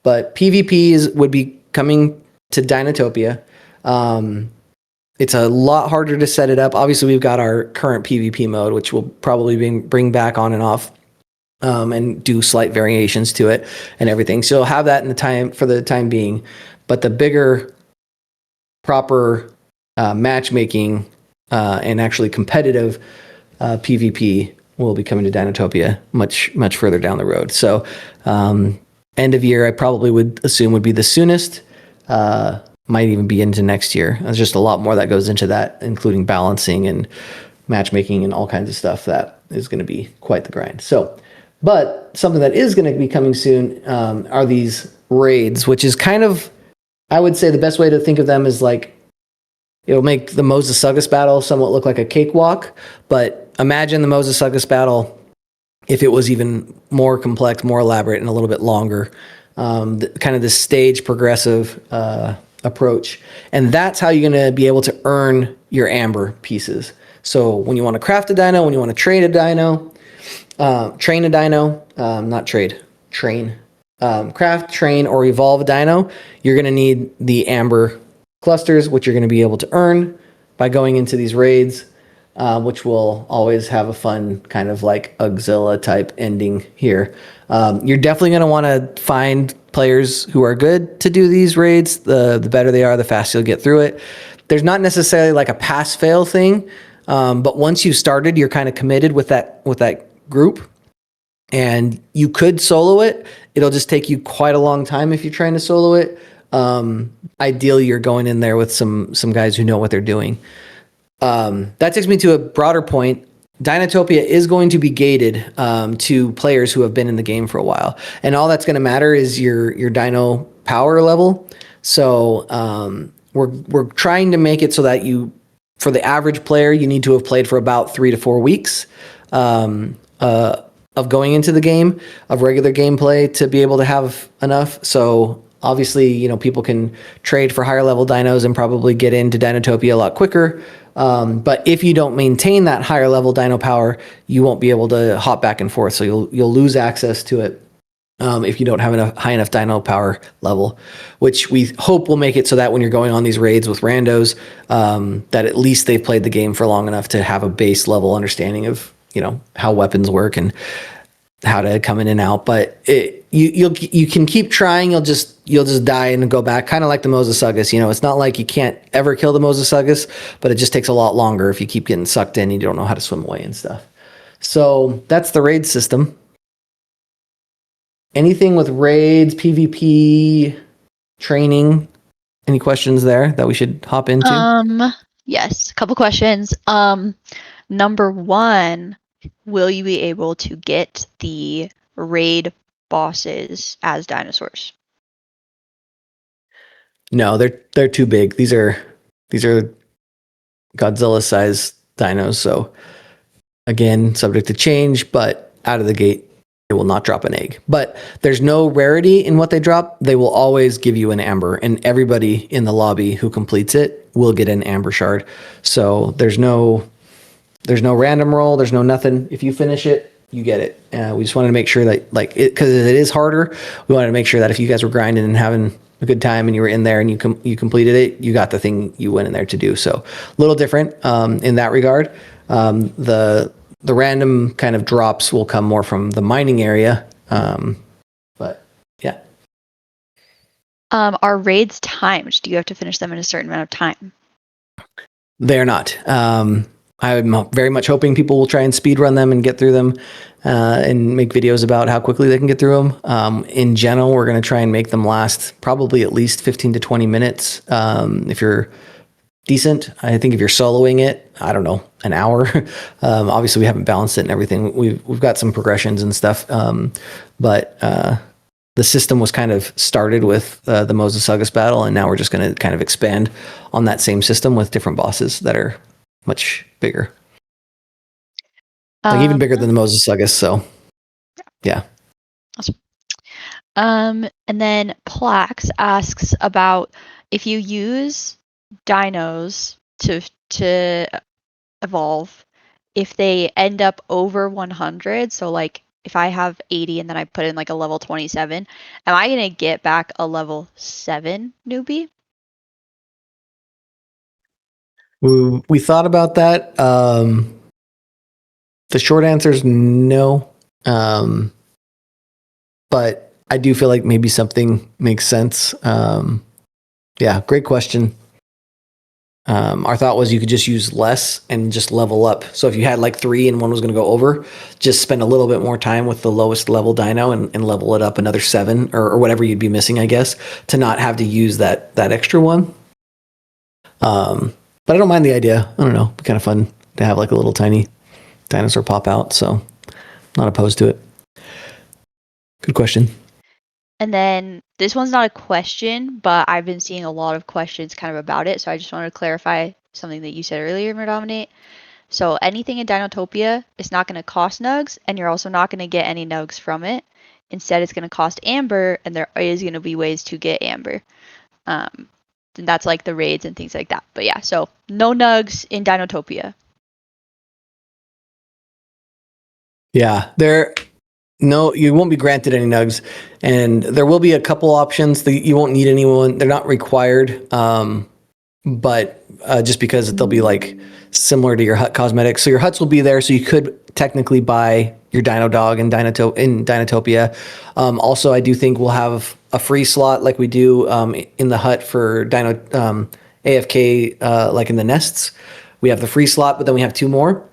But PvP would be coming to Dinotopia. It's a lot harder to set it up. Obviously, we've got our current PvP mode, which we'll probably bring back on and off and do slight variations to it and everything. So you'll have that for the time being. But the bigger, proper matchmaking and actually competitive PvP will be coming to Dinotopia much further down the road. So end of year, I probably would assume would be the soonest. Might even be into next year. There's just a lot more that goes into that, including balancing and matchmaking and all kinds of stuff that is going to be quite the grind. So, but something that is going to be coming soon are these raids, which is kind of, I would say the best way to think of them is like, it'll make the Moses-Sugus battle somewhat look like a cakewalk, but imagine the Moses-Sugus battle if it was even more complex, more elaborate, and a little bit longer, kind of this stage progressive approach. And that's how you're going to be able to earn your amber pieces. So when you want to craft a dino, when you want to trade a dino, train a dino, not trade, train, craft, train, or evolve a dino, you're going to need the amber clusters, which you're going to be able to earn by going into these raids. Which will always have a fun kind of like Auxilla type ending here. You're definitely going to want to find players who are good to do these raids. The better they are, the faster you'll get through it. There's not necessarily like a pass-fail thing, but once you've started, you're kind of committed with that group. And you could solo it. It'll just take you quite a long time if you're trying to solo it. Ideally, you're going in there with some guys who know what they're doing. That takes me to a broader point. Dinotopia is going to be gated to players who have been in the game for a while, and all that's going to matter is your dino power level. So we're trying to make it so that for the average player, you need to have played for about 3 to 4 weeks of going into the game of regular gameplay to be able to have enough. So obviously, people can trade for higher level dinos and probably get into Dinotopia a lot quicker. But if you don't maintain that higher level dino power, you won't be able to hop back and forth. So you'll lose access to it if you don't have enough high enough dino power level, which we hope will make it so that when you're going on these raids with randos, that at least they've played the game for long enough to have a base level understanding of how weapons work. And how to come in and out, but you can keep trying. You'll just die and go back, kind of like the Mosasaurus. It's not like you can't ever kill the Mosasaurus, but it just takes a lot longer if you keep getting sucked in. You don't know how to swim away and stuff. So that's the raid system. Anything with raids, PvP, training? Any questions there that we should hop into? Yes, a couple questions. Number one, will you be able to get the raid bosses as dinosaurs? No, they're too big. These are Godzilla-sized dinos. So again, subject to change, but out of the gate, it will not drop an egg. But there's no rarity in what they drop. They will always give you an amber, and everybody in the lobby who completes it will get an amber shard. So there's no random roll. There's no nothing. If you finish it, you get it. We just wanted to make sure that, because it is harder, we wanted to make sure that if you guys were grinding and having a good time and you were in there and you completed it, you got the thing you went in there to do. So a little different in that regard. The random kind of drops will come more from the mining area. But yeah. Are raids timed? Do you have to finish them in a certain amount of time? They're not. I'm very much hoping people will try and speed run them and get through them and make videos about how quickly they can get through them. In general, we're going to try and make them last probably at least 15 to 20 minutes. If you're decent, I think if you're soloing it, I don't know, an hour. Obviously, we haven't balanced it and everything. We've got some progressions and stuff. But the system was kind of started with the Mosasaurus battle, and now we're just going to kind of expand on that same system with different bosses that are much bigger, like even bigger than the Mosasaurus. So, yeah. Awesome. And then Plax asks about if you use dinos to evolve, if they end up over 100. So like if I have 80 and then I put in like a level 27, am I gonna get back a level 7 newbie? We thought about that. The short answer is no. But I do feel like maybe something makes sense. Yeah, great question. Our thought was you could just use less and just level up. So if you had like 3 and one was going to go over, just spend a little bit more time with the lowest level dino and level it up another 7 or whatever you'd be missing, I guess, to not have to use that extra one. But I don't mind the idea. I don't know. It'd be kind of fun to have like a little tiny dinosaur pop out. So not opposed to it. Good question. And then this one's not a question, but I've been seeing a lot of questions kind of about it. So I just wanted to clarify something that you said earlier, Murdominate. So anything in Dinotopia is not going to cost nugs, and you're also not going to get any nugs from it. Instead, it's going to cost amber, and there is going to be ways to get amber. And that's like the raids and things like that. But yeah, so no nugs in Dinotopia. Yeah, you won't be granted any nugs, and there will be a couple options that you won't need anyone. They're not required, but just because they'll be like similar to your hut cosmetics. So your huts will be there, so you could technically buy your Dino Dog in Dinotopia. Also, I do think we'll have a free slot like we do in the hut for Dino AFK, like in the nests. We have the free slot, but then we have 2 more.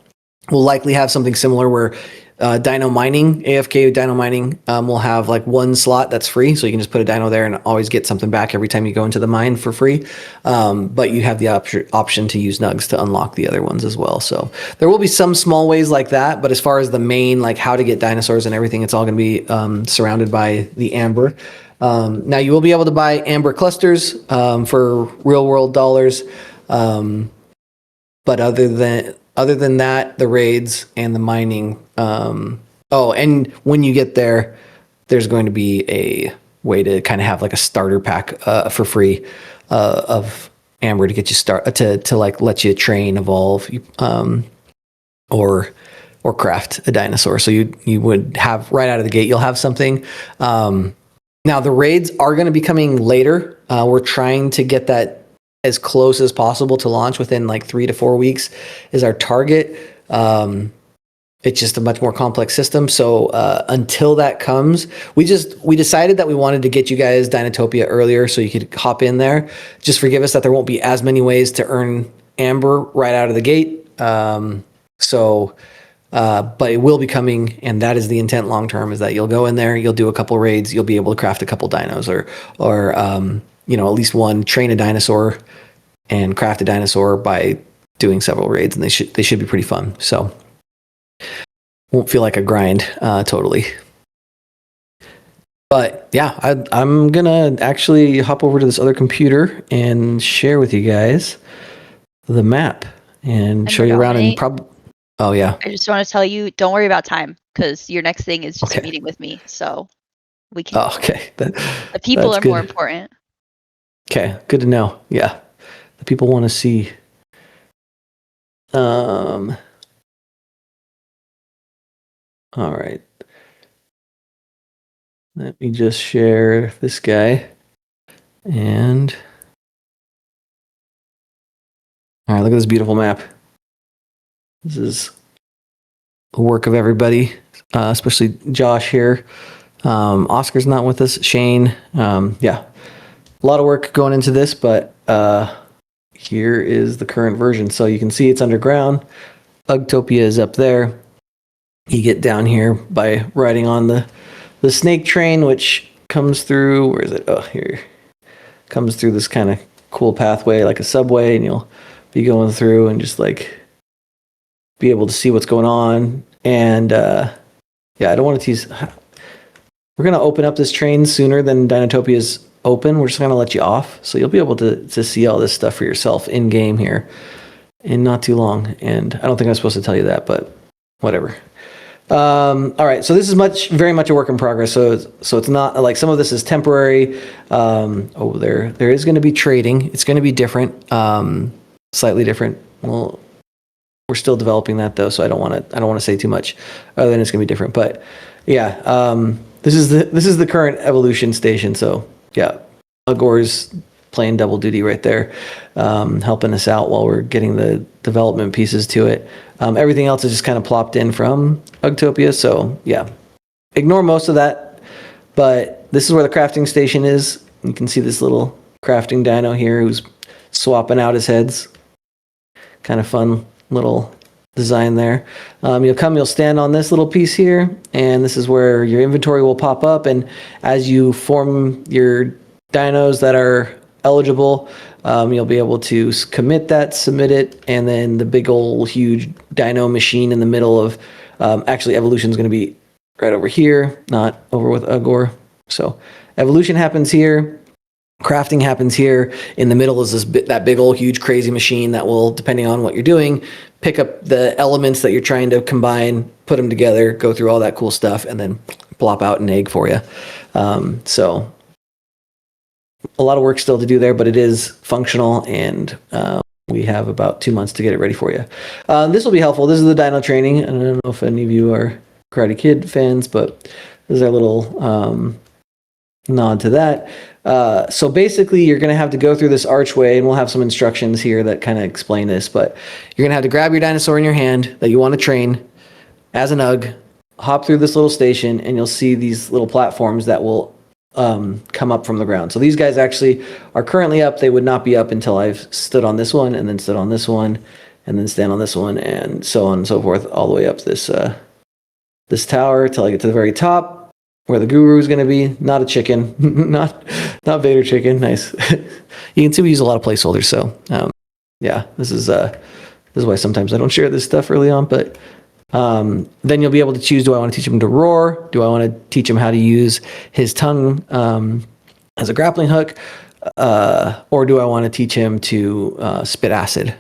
We'll likely have something similar where Dino Mining, AFK Dino Mining, will have like 1 slot that's free. So you can just put a dino there and always get something back every time you go into the mine for free. But you have the option to use nugs to unlock the other ones as well. So there will be some small ways like that. But as far as the main, like how to get dinosaurs and everything, it's all going to be surrounded by the amber. Now you will be able to buy amber clusters for real world dollars. But other than that, the raids and the mining. And when you get there, there's going to be a way to kind of have like a starter pack for free of amber to get you to like let you train, evolve, or craft a dinosaur. So you would have right out of the gate, you'll have something. Now the raids are going to be coming later. We're trying to get that as close as possible to launch within like 3 to 4 weeks is our target. it's just a much more complex system. So until that comes, we decided that we wanted to get you guys Dinotopia earlier so you could hop in there. Just forgive us that there won't be as many ways to earn Amber right out of the gate. But it will be coming, and that is the intent long term, is that you'll go in there, you'll do a couple raids, you'll be able to craft a couple dinos or at least one, train a dinosaur and craft a dinosaur by doing several raids, and they should be pretty fun. So won't feel like a grind totally. But yeah, I'm gonna actually hop over to this other computer and share with you guys the map and show you around and oh yeah. I just want to tell you, don't worry about time, because your next thing is just a meeting with me. So we can. Oh, okay. The people are more important. Okay, good to know. Yeah, the people want to see. All right. Let me just share this guy. And all right, look at this beautiful map. This is the work of everybody, especially Josh here. Oscar's not with us. Shane. Yeah, a lot of work going into this, but here is the current version. So you can see it's underground. Ugtopia is up there. You get down here by riding on the snake train, which comes through, where is it? Oh, here. Comes through this kind of cool pathway, like a subway, and you'll be going through and just like be able to see what's going on. And yeah, I don't want to tease. We're going to open up this train sooner than Dinotopia's open. We're just going to let you off. So you'll be able to see all this stuff for yourself in game here in not too long. And I don't think I'm supposed to tell you that, but whatever. All right, so this is very much a work in progress. So it's not like some of this is temporary. There is going to be trading. It's going to be different, slightly different. Well, we're still developing that though, so I don't want to say too much other than it's going to be different. But yeah, this is the current evolution station. So yeah, Agor's playing double duty right there, helping us out while we're getting the development pieces to it. Everything else is just kind of plopped in from Ugtopia. So yeah, ignore most of that. But this is where the crafting station is. You can see this little crafting dino here who's swapping out his heads. Kind of fun little design there. You'll stand on this little piece here, and this is where your inventory will pop up. And as you form your dinos that are eligible, you'll be able to commit that, submit it, and then the big old huge dino machine in the middle of actually evolution is going to be right over here, not over with Ugor. So evolution happens here. Crafting happens here. In the middle is that big old huge crazy machine that will, depending on what you're doing, pick up the elements that you're trying to combine, put them together, go through all that cool stuff, and then plop out an egg for you. So a lot of work still to do there, but it is functional, and we have about 2 months to get it ready for you. This will be helpful. This is the dino training. I don't know if any of you are Karate Kid fans, but this is our little nod to that. So basically, you're going to have to go through this archway, and we'll have some instructions here that kind of explain this, but you're going to have to grab your dinosaur in your hand that you want to train as an UG, hop through this little station, and you'll see these little platforms that will come up from the ground. So these guys actually are currently up. They would not be up until I've stood on this one, and then stood on this one, and then stand on this one, and so on and so forth, all the way up this this tower till I get to the very top, where the guru is going to be. Not a chicken, not Vader chicken. Nice. You can see we use a lot of placeholders. So yeah, this is why sometimes I don't share this stuff early on. But then you'll be able to choose: do I want to teach him to roar? Do I want to teach him how to use his tongue as a grappling hook? Or do I want to teach him to spit acid?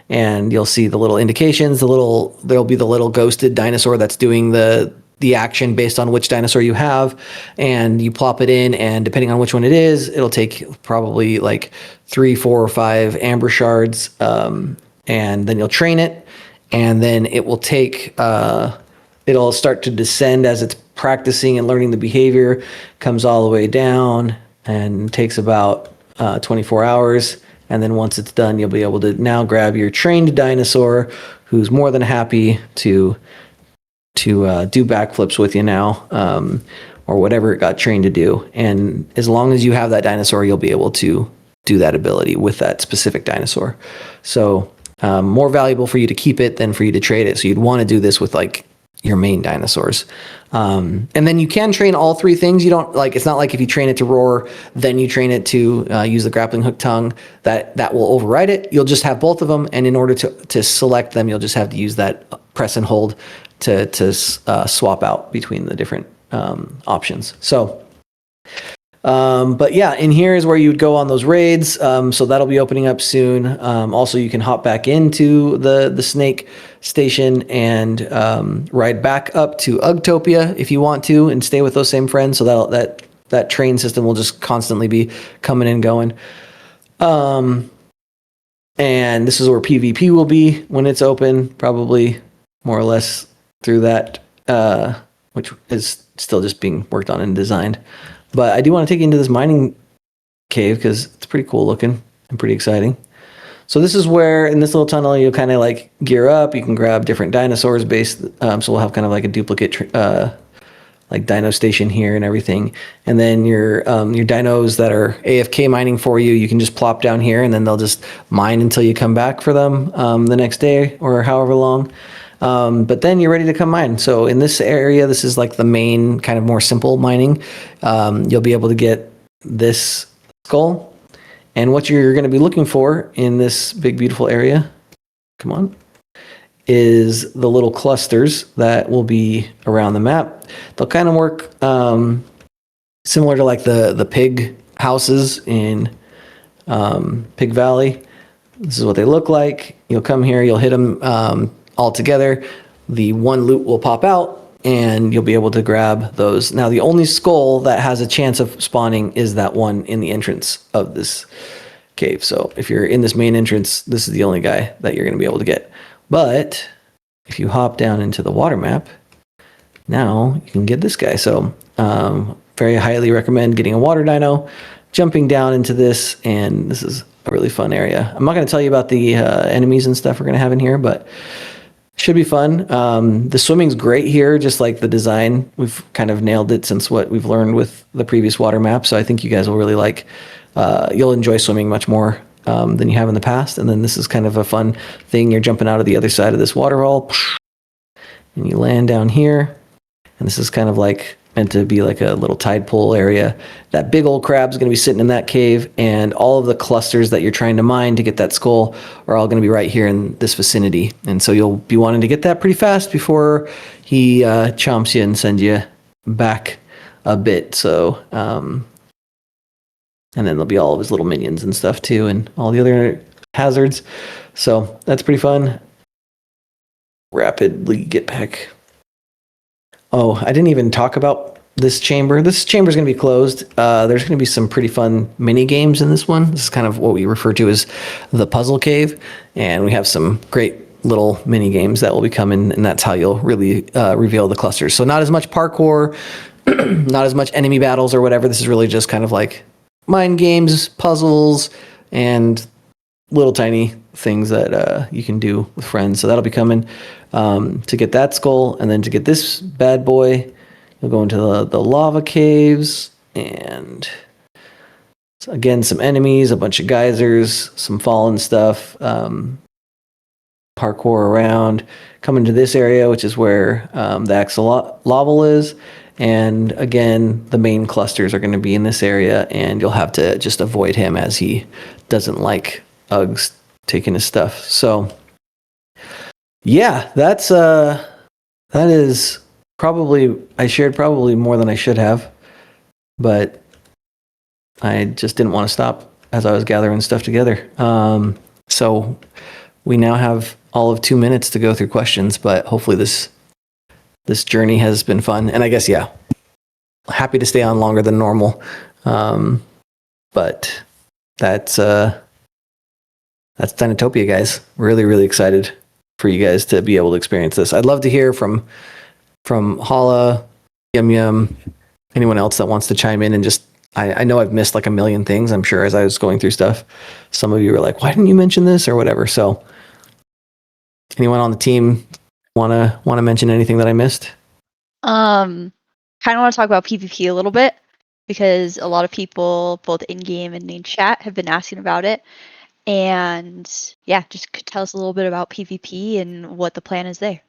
And you'll see the little indications. There'll be the little ghosted dinosaur that's doing the action based on which dinosaur you have, and you plop it in, and depending on which one it is, it'll take probably like 3, 4, or 5 amber shards, and then you'll train it, and then it will take it'll start to descend as it's practicing and learning the behavior, comes all the way down, and takes about 24 hours, And then once it's done, you'll be able to now grab your trained dinosaur, who's more than happy to do backflips with you now, or whatever it got trained to do. And as long as you have that dinosaur, you'll be able to do that ability with that specific dinosaur. So more valuable for you to keep it than for you to trade it. So you'd want to do this with like your main dinosaurs. And then you can train all three things. You don't like, it's not like if you train it to roar, then you train it to use the grappling hook tongue, that will override it. You'll just have both of them. And in order to select them, you'll just have to use that press and hold to swap out between the different options. So, but yeah, in here is where you would go on those raids. So that'll be opening up soon. Also, you can hop back into the snake station and ride back up to Ugtopia if you want to, and stay with those same friends. So that train system will just constantly be coming and going. And this is where PvP will be when it's open, probably more or less through that, which is still just being worked on and designed. But I do want to take you into this mining cave because it's pretty cool looking and pretty exciting. So this is where, in this little tunnel, you'll kind of like gear up. You can grab different dinosaurs based. So we'll have kind of like a duplicate like dino station here and everything. And then your dinos that are AFK mining for you, you can just plop down here and then they'll just mine until you come back for them the next day or however long. But then you're ready to come mine. So in this area, this is like the main kind of more simple mining. You'll be able to get this skull. And what you're going to be looking for in this big, beautiful area, come on, is the little clusters that will be around the map. They'll kind of work similar to like the pig houses in Pig Valley. This is what they look like. You'll come here, you'll hit them all together. The one loot will pop out and you'll be able to grab those. Now, the only skull that has a chance of spawning is that one in the entrance of this cave. So if you're in this main entrance, this is the only guy that you're going to be able to get. But if you hop down into the water map, now you can get this guy. So very highly recommend getting a water dino, jumping down into this, and this is a really fun area. I'm not going to tell you about the enemies and stuff we're going to have in here, but should be fun. The swimming's great here, just like the design. We've kind of nailed it since what we've learned with the previous water map. So I think you guys will really like, you'll enjoy swimming much more than you have in the past. And then this is kind of a fun thing. You're jumping out of the other side of this waterfall and you land down here. And this is kind of like meant to be like a little tide pool area. That big old crab's going to be sitting in that cave, and all of the clusters that you're trying to mine to get that skull are all going to be right here in this vicinity. And so you'll be wanting to get that pretty fast before he chomps you and sends you back a bit. So, and then there'll be all of his little minions and stuff too, and all the other hazards. So that's pretty fun. Rapidly get back. Oh, I didn't even talk about this chamber. This chamber is going to be closed. There's going to be some pretty fun mini games in this one. This is kind of what we refer to as the puzzle cave. And we have some great little mini games that will be coming, and that's how you'll really reveal the clusters. So not as much parkour, not as much enemy battles or whatever. This is really just kind of like mind games, puzzles, and little tiny things that you can do with friends. So that'll be coming. To get that skull, and then to get this bad boy, you'll go into the lava caves, and so again, some enemies, a bunch of geysers, some fallen stuff, parkour around, come into this area, which is where the axolotl is. And again, the main clusters are going to be in this area, and you'll have to just avoid him as he doesn't like Uggs taking his stuff. So yeah, that is probably, I shared probably more than I should have, but I just didn't want to stop as I was gathering stuff together. So we now have all of 2 minutes to go through questions, but hopefully this journey has been fun. And I guess, yeah, happy to stay on longer than normal. But that's Dinotopia, guys. Really, really excited for you guys to be able to experience this. I'd love to hear from Hala, Yum Yum, anyone else that wants to chime in and just I know I've missed like a million things, I'm sure, as I was going through stuff. Some of you were like, why didn't you mention this or whatever? So anyone on the team want to mention anything that I missed? Kind of want to talk about PvP a little bit because a lot of people, both in game and in chat, have been asking about it. And yeah, just could tell us a little bit about PvP and what the plan is there.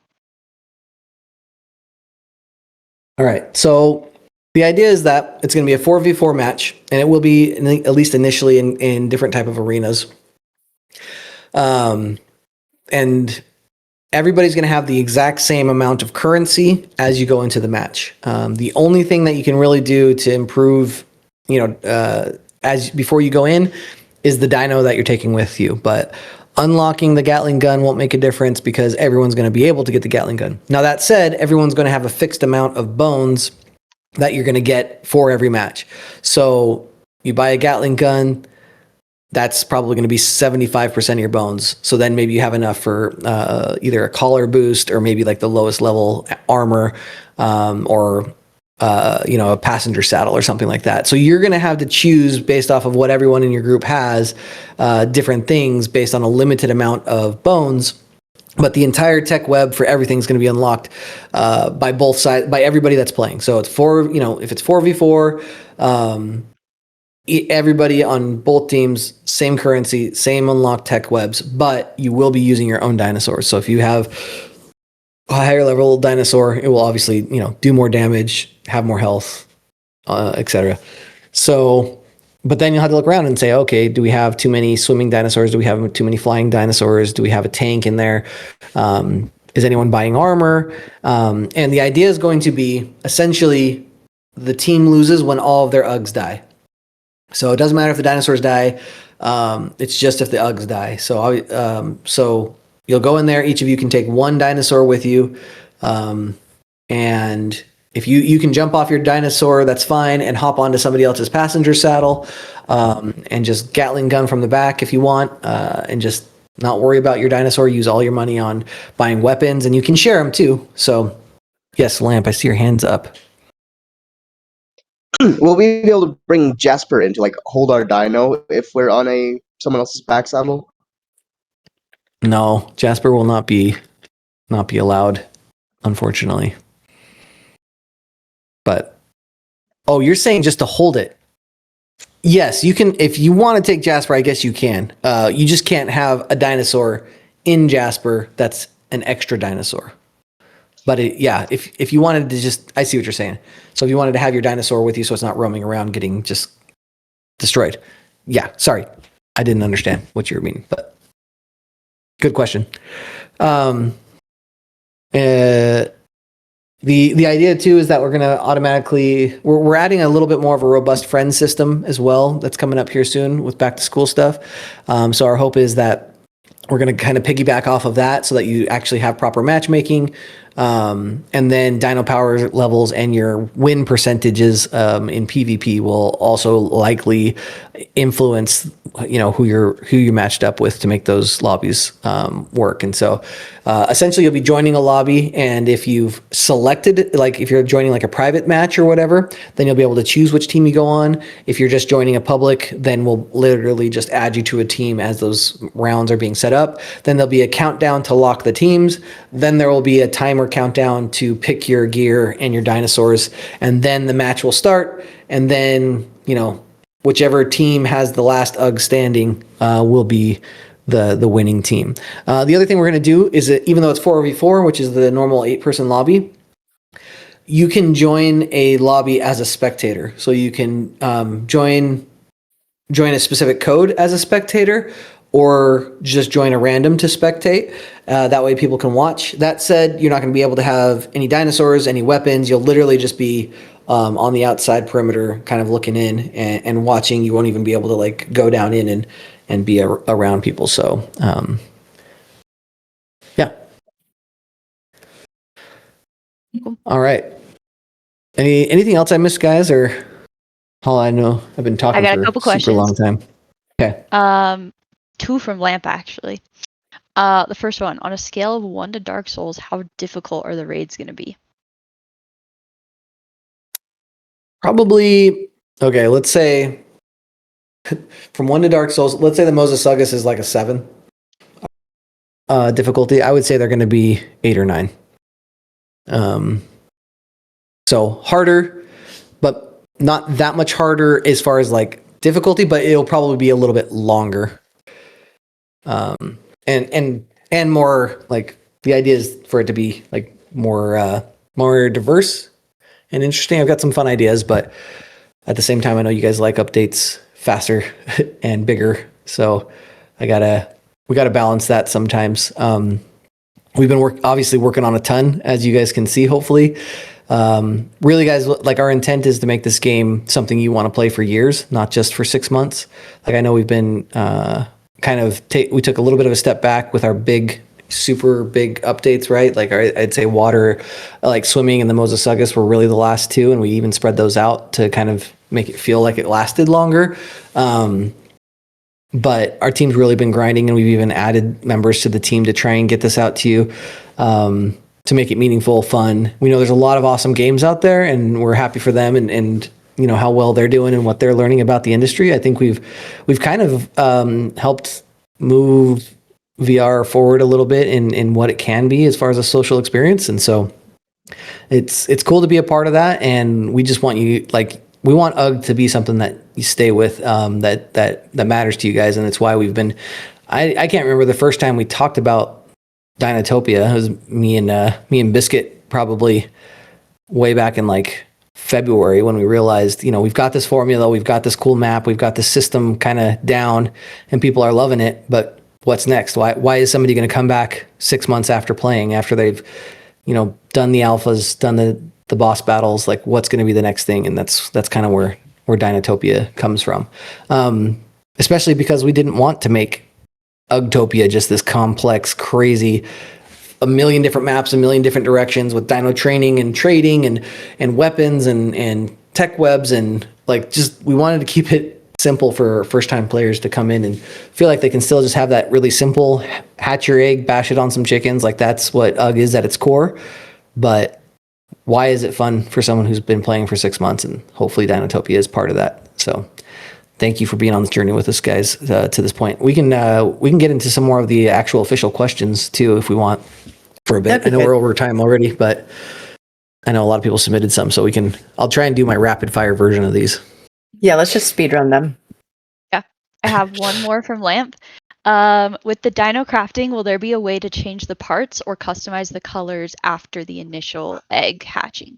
All right. So the idea is that it's going to be a 4v4 match, and it will be at least initially in different type of arenas. And everybody's going to have the exact same amount of currency as you go into the match. The only thing that you can really do to improve, as before you go in, is the dino that you're taking with you. But unlocking the Gatling gun won't make a difference because everyone's going to be able to get the Gatling gun. Now that said, everyone's going to have a fixed amount of bones that you're going to get for every match. So you buy a Gatling gun, that's probably going to be 75% of your bones. So then maybe you have enough for either a collar boost or maybe like the lowest level armor, or a passenger saddle or something like that. So you're going to have to choose based off of what everyone in your group has, different things based on a limited amount of bones. But the entire tech web for everything is going to be unlocked by both sides, by everybody that's playing. So it's if it's 4v4, everybody on both teams, same currency, same unlocked tech webs, but you will be using your own dinosaurs. So if you have a higher level dinosaur, it will obviously, do more damage, have more health, etc. So, but then you'll have to look around and say, okay, do we have too many swimming dinosaurs? Do we have too many flying dinosaurs? Do we have a tank in there? Is anyone buying armor? And the idea is going to be essentially the team loses when all of their Uggs die. So it doesn't matter if the dinosaurs die. It's just if the Uggs die. So you'll go in there. Each of you can take one dinosaur with you. And if you can jump off your dinosaur, that's fine, and hop onto somebody else's passenger saddle, and just Gatling gun from the back if you want, and just not worry about your dinosaur. Use all your money on buying weapons, and you can share them too. So yes, Lamp, I see your hands up. Will we be able to bring Jasper in to hold our dino if we're on someone else's back saddle? No, Jasper will not be allowed, unfortunately. But you're saying just to hold it? Yes, you can. If you want to take Jasper, I guess you can. You just can't have a dinosaur in Jasper that's an extra dinosaur. But if you wanted to I see what you're saying. So if you wanted to have your dinosaur with you so it's not roaming around getting just destroyed. Yeah, sorry. I didn't understand what you were meaning, but good question. The idea too is that we're going to automatically, we're adding a little bit more of a robust friend system as well. That's coming up here soon with back to school stuff. So our hope is that we're going to kind of piggyback off of that so that you actually have proper matchmaking. And then dino power levels and your win percentages in PvP will also likely influence who you matched up with to make those lobbies work. And so essentially you'll be joining a lobby, and if you've selected, if you're joining a private match or whatever, then you'll be able to choose which team you go on. If you're just joining a public, then we'll literally just add you to a team as those rounds are being set up. Then there'll be a countdown to lock the teams. Then there will be a timer countdown to pick your gear and your dinosaurs, and then the match will start. And then whichever team has the last Ugg standing will be the winning team. The other thing we're going to do is that even though it's 4v4, which is the normal 8-person lobby, you can join a lobby as a spectator. So you can join a specific code as a spectator, or just join a random to spectate. That way people can watch. That said, you're not going to be able to have any dinosaurs, any weapons. You'll literally just be on the outside perimeter kind of looking in and watching. You won't even be able to go down in and be around people. So yeah. All right. Anything else I missed, guys? Or all I know, I've been talking I got for a couple a questions. super long time. Okay. 2 from Lamp, actually. The first one, on a scale of 1 to Dark Souls, how difficult are the raids going to be? Probably Okay, let's say from 1 to Dark Souls, let's say the Mosasaurus is like a 7 difficulty. I would say they're going to be 8 or 9. So harder, but not that much harder as far as like difficulty, but it'll probably be a little bit longer. And more like the idea is for it to be like more diverse and interesting. I've got some fun ideas, but at the same time, I know you guys like updates faster and bigger, so we gotta balance that sometimes. We've been obviously working on a ton, as you guys can see, hopefully. Really, guys, like our intent is to make this game something you want to play for years, not just for 6 months. Like I know we've been we took a little bit of a step back with our super big updates, right? Like I'd say water, like swimming and the Mosasaurus were really the last 2, and we even spread those out to kind of make it feel like it lasted longer. But our team's really been grinding, and we've even added members to the team to try and get this out to you, to make it meaningful, fun. We know there's a lot of awesome games out there, and we're happy for them and you know how well they're doing and what they're learning about the industry. I think we've kind of helped move VR forward a little bit in what it can be as far as a social experience, and so it's cool to be a part of that. And we just want you, like, we want UGG to be something that you stay with, that matters to you guys, and it's why we've been. I can't remember the first time we talked about Dinotopia. It was me and Biscuit, probably way back in like February, when we realized, you know, we've got this formula, we've got this cool map, we've got this system kind of down, and people are loving it. But what's next? Why is somebody going to come back 6 months after playing, after they've, you know, done the alphas, done the boss battles? Like, what's going to be the next thing? And that's kind of where Dinotopia comes from. Especially because we didn't want to make Uggtopia just this complex, crazy, a million different maps, a million different directions with dino training and trading and weapons and tech webs, and like, just, we wanted to keep it simple for first time players to come in and feel like they can still just have that really simple hatch your egg, bash it on some chickens. Like, that's what UGG is at its core. But why is it fun for someone who's been playing for 6 months? And hopefully Dinotopia is part of that. So thank you for being on this journey with us, guys, to this point. We can get into some more of the actual official questions too, if we want, for a bit. I know we're over time already, but I know a lot of people submitted some, so I'll try and do my rapid fire version of these. Yeah, let's just speed run them. Yeah, I have one more from Lamp. With the dino crafting, will there be a way to change the parts or customize the colors after the initial egg hatching?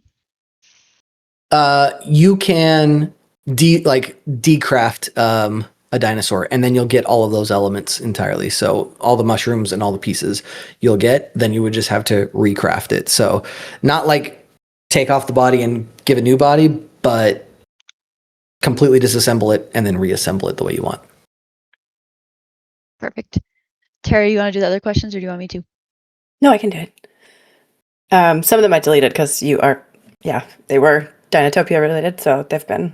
You can decraft a dinosaur, and then you'll get all of those elements entirely. So all the mushrooms and all the pieces you'll get, then you would just have to recraft it. So not like take off the body and give a new body, but completely disassemble it and then reassemble it the way you want. Perfect. Terry, you want to do the other questions, or do you want me to? No, I can do it. Some of them I deleted because they were Dinotopia related, so they've been,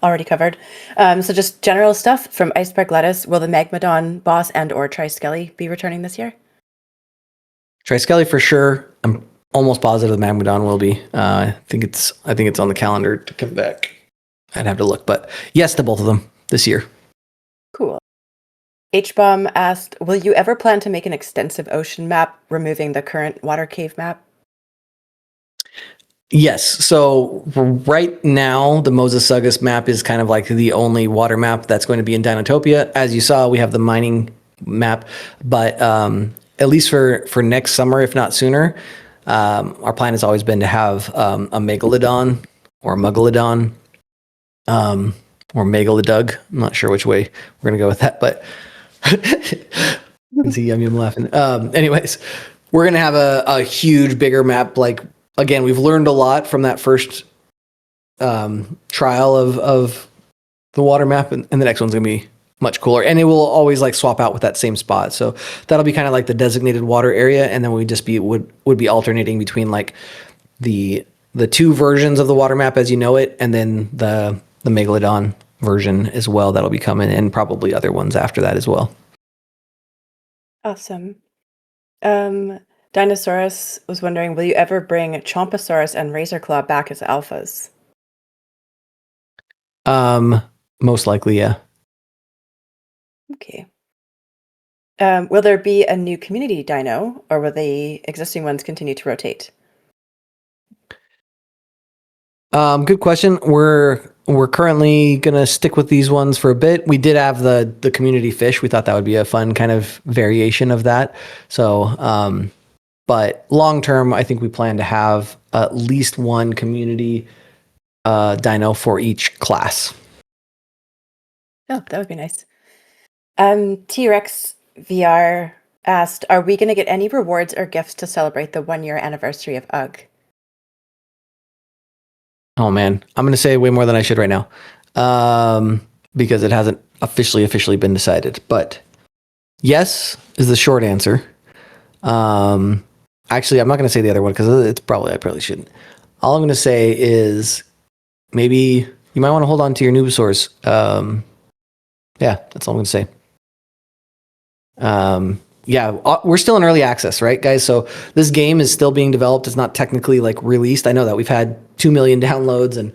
already covered. So just general stuff from Iceberg Lettuce. Will the Magmadon boss and or Triskelly be returning this year? Triskelly for sure. I'm almost positive the Magmadon will be. I think it's on the calendar to come back. I'd have to look, but yes to both of them this year. Cool. H-Bomb asked, will you ever plan to make an extensive ocean map, removing the current water cave map? Yes. So right now, the Mosasaurus map is kind of like the only water map that's going to be in Dinotopia. As you saw, we have the mining map, but at least for next summer, if not sooner, our plan has always been to have a Megalodon or a Mugalodon, or Megalodug. I'm not sure which way we're going to go with that, but I can see Yum laughing. Anyways, we're going to have a huge, bigger map. Like, again, we've learned a lot from that first trial of the water map, and the next one's going to be much cooler. And it will always like swap out with that same spot. So that'll be kind of like the designated water area, and then we just would be alternating between like the two versions of the water map as you know it, and then the Megalodon version as well that'll be coming, and probably other ones after that as well. Awesome. Dinosaurus was wondering, will you ever bring Chomposaurus and Razorclaw back as alphas? Most likely, yeah. Okay. Will there be a new community dino, or will the existing ones continue to rotate? Good question. We're currently gonna stick with these ones for a bit. We did have the community fish. We thought that would be a fun kind of variation of that. So, but long term, I think we plan to have at least one community dino for each class. Oh, that would be nice. T-Rex VR asked, are we going to get any rewards or gifts to celebrate the 1 year anniversary of UGG? Oh man, I'm gonna say way more than I should right now, because it hasn't officially been decided. But yes is the short answer. Actually, I'm not gonna say the other one because I probably shouldn't. All I'm gonna say is maybe you might want to hold on to your Nubasaurs. Yeah, that's all I'm gonna say. Yeah, we're still in early access, right, guys? So this game is still being developed. It's not technically like released. I know that we've had 2 million downloads and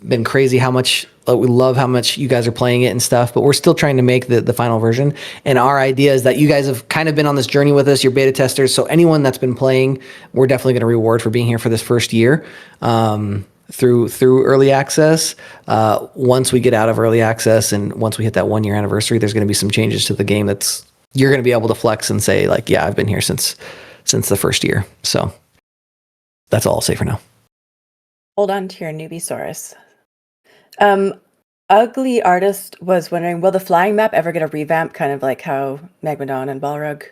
been crazy how much we love how much you guys are playing it and stuff, but we're still trying to make the final version. And our idea is that you guys have kind of been on this journey with us, you're beta testers. So anyone that's been playing, we're definitely going to reward for being here for this first year. Through early access. Once we get out of early access and once we hit that 1 year anniversary, there's going to be some changes to the game that's you're going to be able to flex and say like, yeah, I've been here since the first year. So that's all I'll say for now. Hold on to your Nubisaurus. Ugly Artist was wondering, will the flying map ever get a revamp, kind of like how Megalodon and Balrog?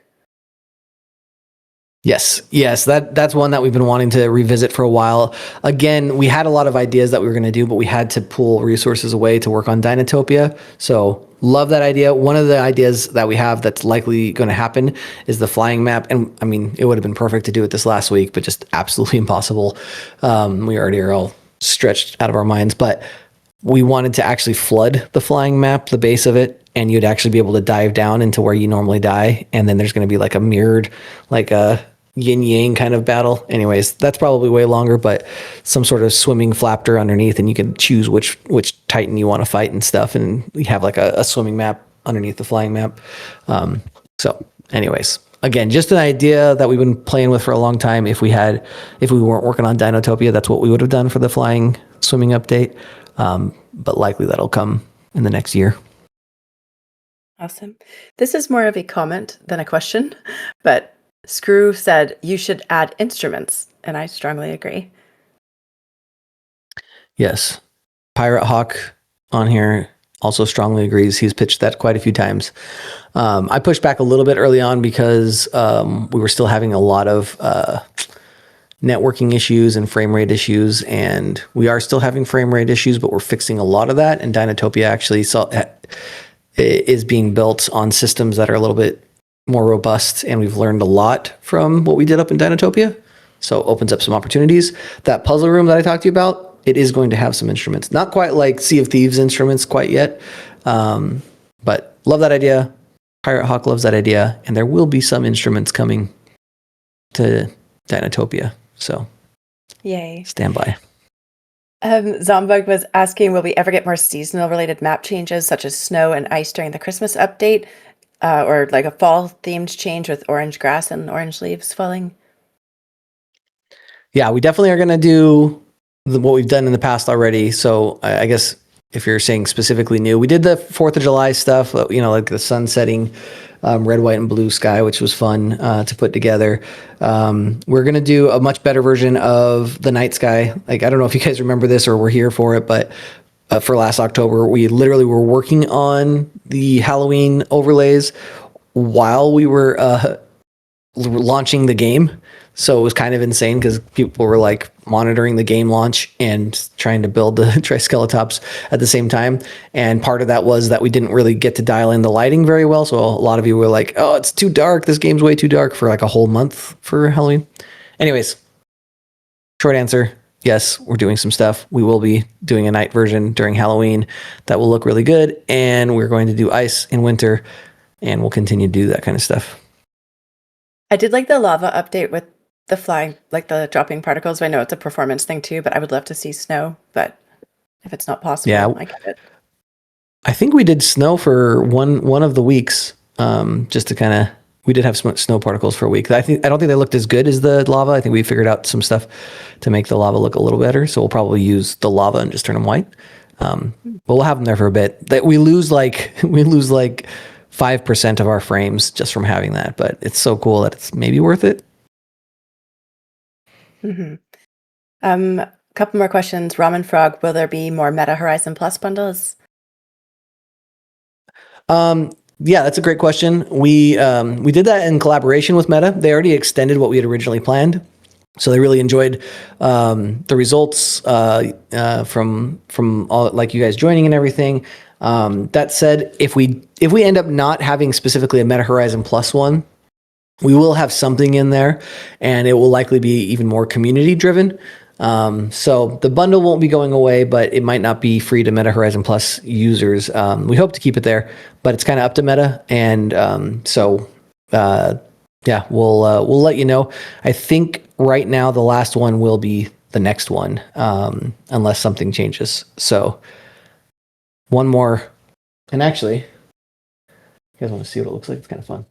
Yes, that's one that we've been wanting to revisit for a while. Again, we had a lot of ideas that we were going to do, but we had to pull resources away to work on Dinotopia. So love that idea. One of the ideas that we have that's likely going to happen is the flying map. And I mean, it would have been perfect to do it this last week, but just absolutely impossible. We already are all stretched out of our minds, but we wanted to actually flood the flying map, the base of it, and you'd actually be able to dive down into where you normally die. And then there's going to be like a mirrored, like a yin yang kind of battle. Anyways, that's probably way longer, but some sort of swimming flapper underneath, and you can choose which Titan you want to fight and stuff. And you have like a swimming map underneath the flying map. So anyways, again, just an idea that we've been playing with for a long time. If we weren't working on Dinotopia, that's what we would have done for the flying swimming update. But likely that'll come in the next year. Awesome. This is more of a comment than a question, but Screw said you should add instruments, and I strongly agree. Yes. Pirate Hawk on here also strongly agrees. He's pitched that quite a few times. I pushed back a little bit early on because we were still having a lot of networking issues and frame rate issues, and we are still having frame rate issues, but we're fixing a lot of that. And Dinotopia actually is being built on systems that are a little bit more robust, and we've learned a lot from what we did up in Dinotopia. So it opens up some opportunities. That puzzle room that I talked to you about, it is going to have some instruments. Not quite like Sea of Thieves instruments quite yet, but love that idea. Pirate Hawk loves that idea, and there will be some instruments coming to Dinotopia. So yay. Stand by. Zombug was asking, will we ever get more seasonal related map changes such as snow and ice during the Christmas update? Or like a fall themed change with orange grass and orange leaves falling? Yeah, we definitely are going to do what we've done in the past already. So I guess if you're saying specifically new, we did the 4th of July stuff, like the sun setting, red, white, and blue sky, which was fun to put together. We're going to do a much better version of the night sky. Like, I don't know if you guys remember this or were here for it, but for last October, we literally were working on the Halloween overlays while we were launching the game. So it was kind of insane because people were like monitoring the game launch and trying to build the Triceratops at the same time. And part of that was that we didn't really get to dial in the lighting very well. So a lot of you were like, oh, it's too dark. This game's way too dark for like a whole month for Halloween. Anyways, short answer. Yes, we're doing some stuff. We will be doing a night version during Halloween that will look really good. And we're going to do ice in winter, and we'll continue to do that kind of stuff. I did like the lava update with the flying, like the dropping particles. I know it's a performance thing too, but I would love to see snow, but if it's not possible. Yeah. I get it. I think we did snow for one of the weeks, just to kind of. We did have some snow particles for a week. I don't think they looked as good as the lava. I think we figured out some stuff to make the lava look a little better. So we'll probably use the lava and just turn them white. But we'll have them there for a bit. That we lose like 5% of our frames just from having that. But it's so cool that it's maybe worth it. Mm-hmm. A couple more questions. Ramen Frog, will there be more Meta Horizon Plus bundles? Yeah, that's a great question. We did that in collaboration with Meta. They already extended what we had originally planned, so they really enjoyed the results from all, like you guys joining and everything. That said, if we end up not having specifically a Meta Horizon Plus one, we will have something in there, and it will likely be even more community driven. So the bundle won't be going away, but it might not be free to Meta Horizon Plus users. We hope to keep it there, but it's kind of up to Meta. And yeah, we'll let you know. I think right now the last one will be the next one, unless something changes. So one more, and actually, you guys want to see what it looks like? It's kind of fun.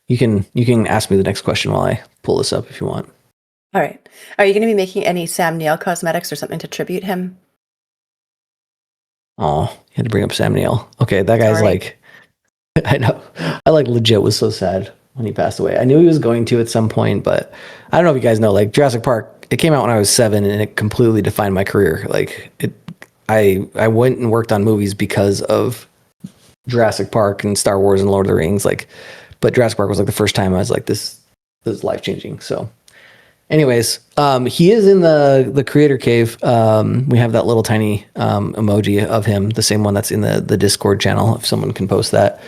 You can ask me the next question while I pull this up if you want. All right. Are you going to be making any Sam Neill cosmetics or something to tribute him? Oh, you had to bring up Sam Neill. Okay, that guy's Sorry. like, I know. I like legit was so sad when he passed away. I knew he was going to at some point, but I don't know if you guys know, like Jurassic Park, it came out when I was 7 and it completely defined my career. Like I went and worked on movies because of Jurassic Park and Star Wars and Lord of the Rings. Like, but Jurassic Park was like the first time I was like, this is life changing. So anyways, he is in the creator cave. We have that little tiny emoji of him, the same one that's in the Discord channel, if someone can post that.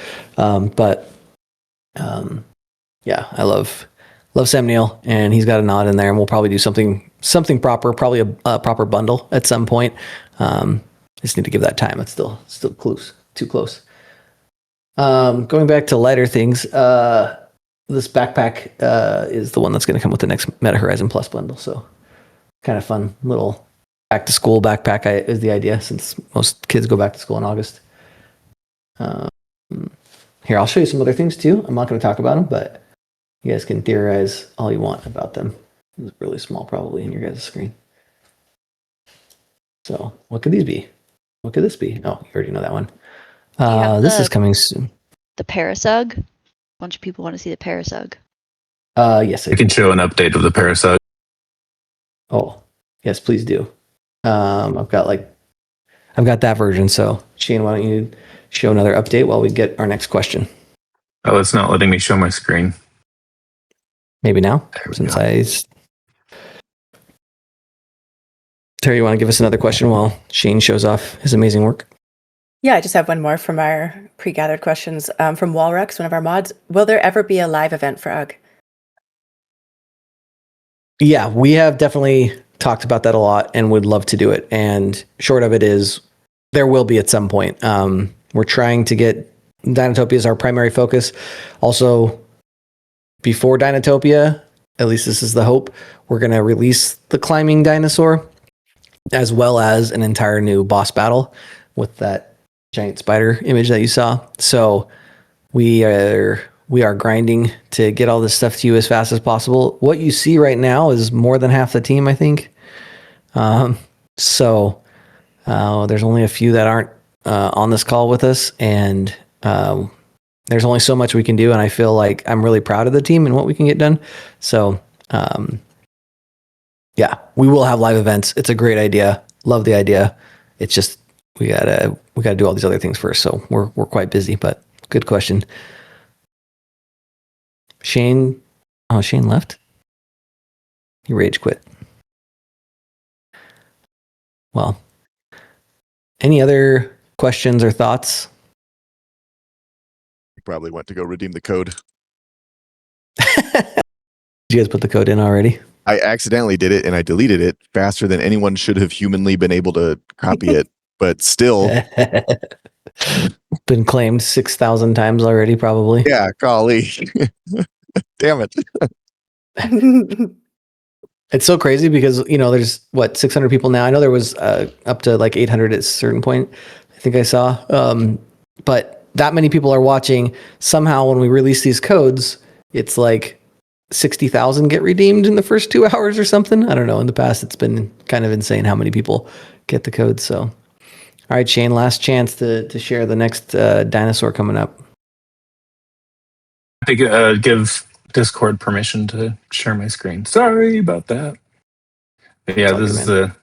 Yeah, I love Sam Neill, and he's got a nod in there, and we'll probably do something proper, probably a proper bundle at some point. Just need to give that time. It's still close, too close. Going back to lighter things, this backpack is the one that's going to come with the next Meta Horizon Plus bundle. So kind of fun little back to school backpack is the idea, since most kids go back to school in August. Here, I'll show you some other things too. I'm not going to talk about them, but you guys can theorize all you want about them. It's really small probably in your guys' screen. So what could these be? What could this be? Oh, you already know that one. This is coming soon. The Parasug. A bunch of people want to see the Parasug. Yes, I can show an update of the Parasite. Oh, yes, please do. I've got that version. So Shane, why don't you show another update while we get our next question? Oh, it's not letting me show my screen. Maybe now, since Terry, you want to give us another question while Shane shows off his amazing work? Yeah, I just have one more from our pre-gathered questions from Walrux, one of our mods. Will there ever be a live event for UG? Yeah, we have definitely talked about that a lot and would love to do it. And short of it is, there will be at some point. We're trying to get Dinotopia as our primary focus. Also, before Dinotopia, at least this is the hope, we're going to release the climbing dinosaur, as well as an entire new boss battle with that giant spider image that you saw. So we are grinding to get all this stuff to you as fast as possible. What you see right now is more than half the team, I think. So there's only a few that aren't on this call with us, and there's only so much we can do, and I feel like I'm really proud of the team and what we can get done. So yeah, we will have live events. It's a great idea. Love the idea. It's just we gotta do all these other things first. So we're quite busy, but good question. Shane left. He rage quit. Well, any other questions or thoughts? Probably went to go redeem the code. Did you guys put the code in already? I accidentally did it and I deleted it faster than anyone should have humanly been able to copy it. But still, been claimed 6,000 times already, probably. yeah, golly. Damn it. It's so crazy because, there's 600 people now. I know there was up to like 800 at a certain point, I think I saw. But that many people are watching. Somehow when we release these codes, it's like 60,000 get redeemed in the first 2 hours or something. I don't know. In the past, it's been kind of insane how many people get the codes. So, all right, Shane, last chance to share the next dinosaur coming up. I think give Discord permission to share my screen. Sorry about that. But yeah, this is the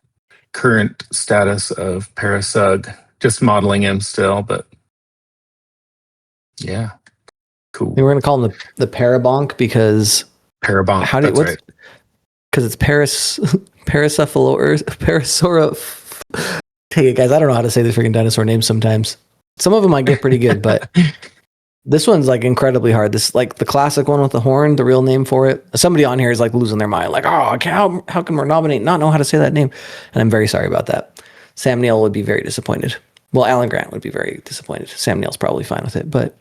current status of Parasug. Just modeling him still, but yeah, cool. We're going to call him the Parabonk because Parabonk. That's right. Because it's Parasaura. Take it, guys. I don't know how to say the freaking dinosaur names sometimes. Some of them I get pretty good, but this one's like incredibly hard. This like the classic one with the horn, the real name for it. Somebody on here is like losing their mind. Like, how can Nominate not know how to say that name? And I'm very sorry about that. Sam Neill would be very disappointed. Well, Alan Grant would be very disappointed. Sam Neill's probably fine with it, but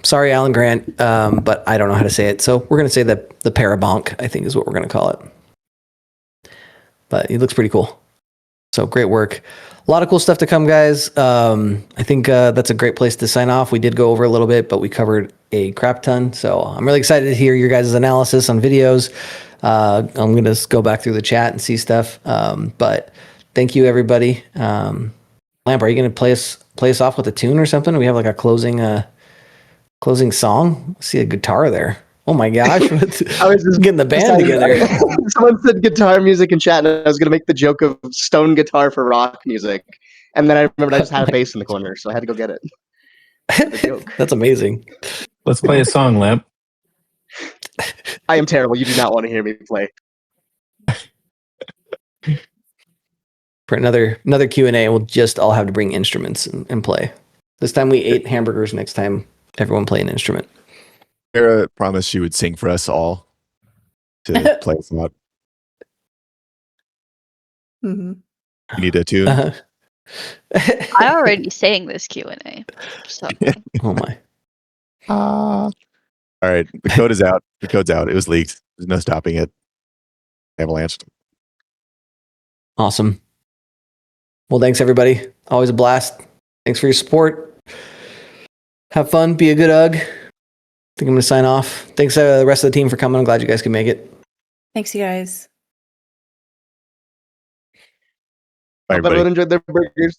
sorry, Alan Grant, but I don't know how to say it. So we're going to say that the Parabonk, I think is what we're going to call it. But he looks pretty cool. So great work. A lot of cool stuff to come, guys. I think that's a great place to sign off. We did go over a little bit, but we covered a crap ton. So I'm really excited to hear your guys' analysis on videos. I'm going to go back through the chat and see stuff. But thank you, everybody. Lamp, are you going to play us off with a tune or something? We have like a closing song. I see a guitar there. Oh my gosh. I was just getting the band together. Someone said guitar music in chat, and I was going to make the joke of stone guitar for rock music. And then I remembered I just had a bass in the corner, so I had to go get it. The joke. That's amazing. Let's play a song, Lamp. I am terrible. You do not want to hear me play. For another Q&A, we'll just all have to bring instruments and play. This time we ate hamburgers. Next time, everyone play an instrument. Sarah promised she would sing for us all to play us out. Mm-hmm. You need a tune. I already sang this Q&A. So. Oh my. All right. The code is out. The code's out. It was leaked. There's no stopping it. Avalanche. Awesome. Well, thanks everybody. Always a blast. Thanks for your support. Have fun. Be a good UG. I think I'm going to sign off. Thanks the rest of the team for coming. I'm glad you guys could make it. Thanks, you guys. Bye, Hope everyone enjoyed their burgers.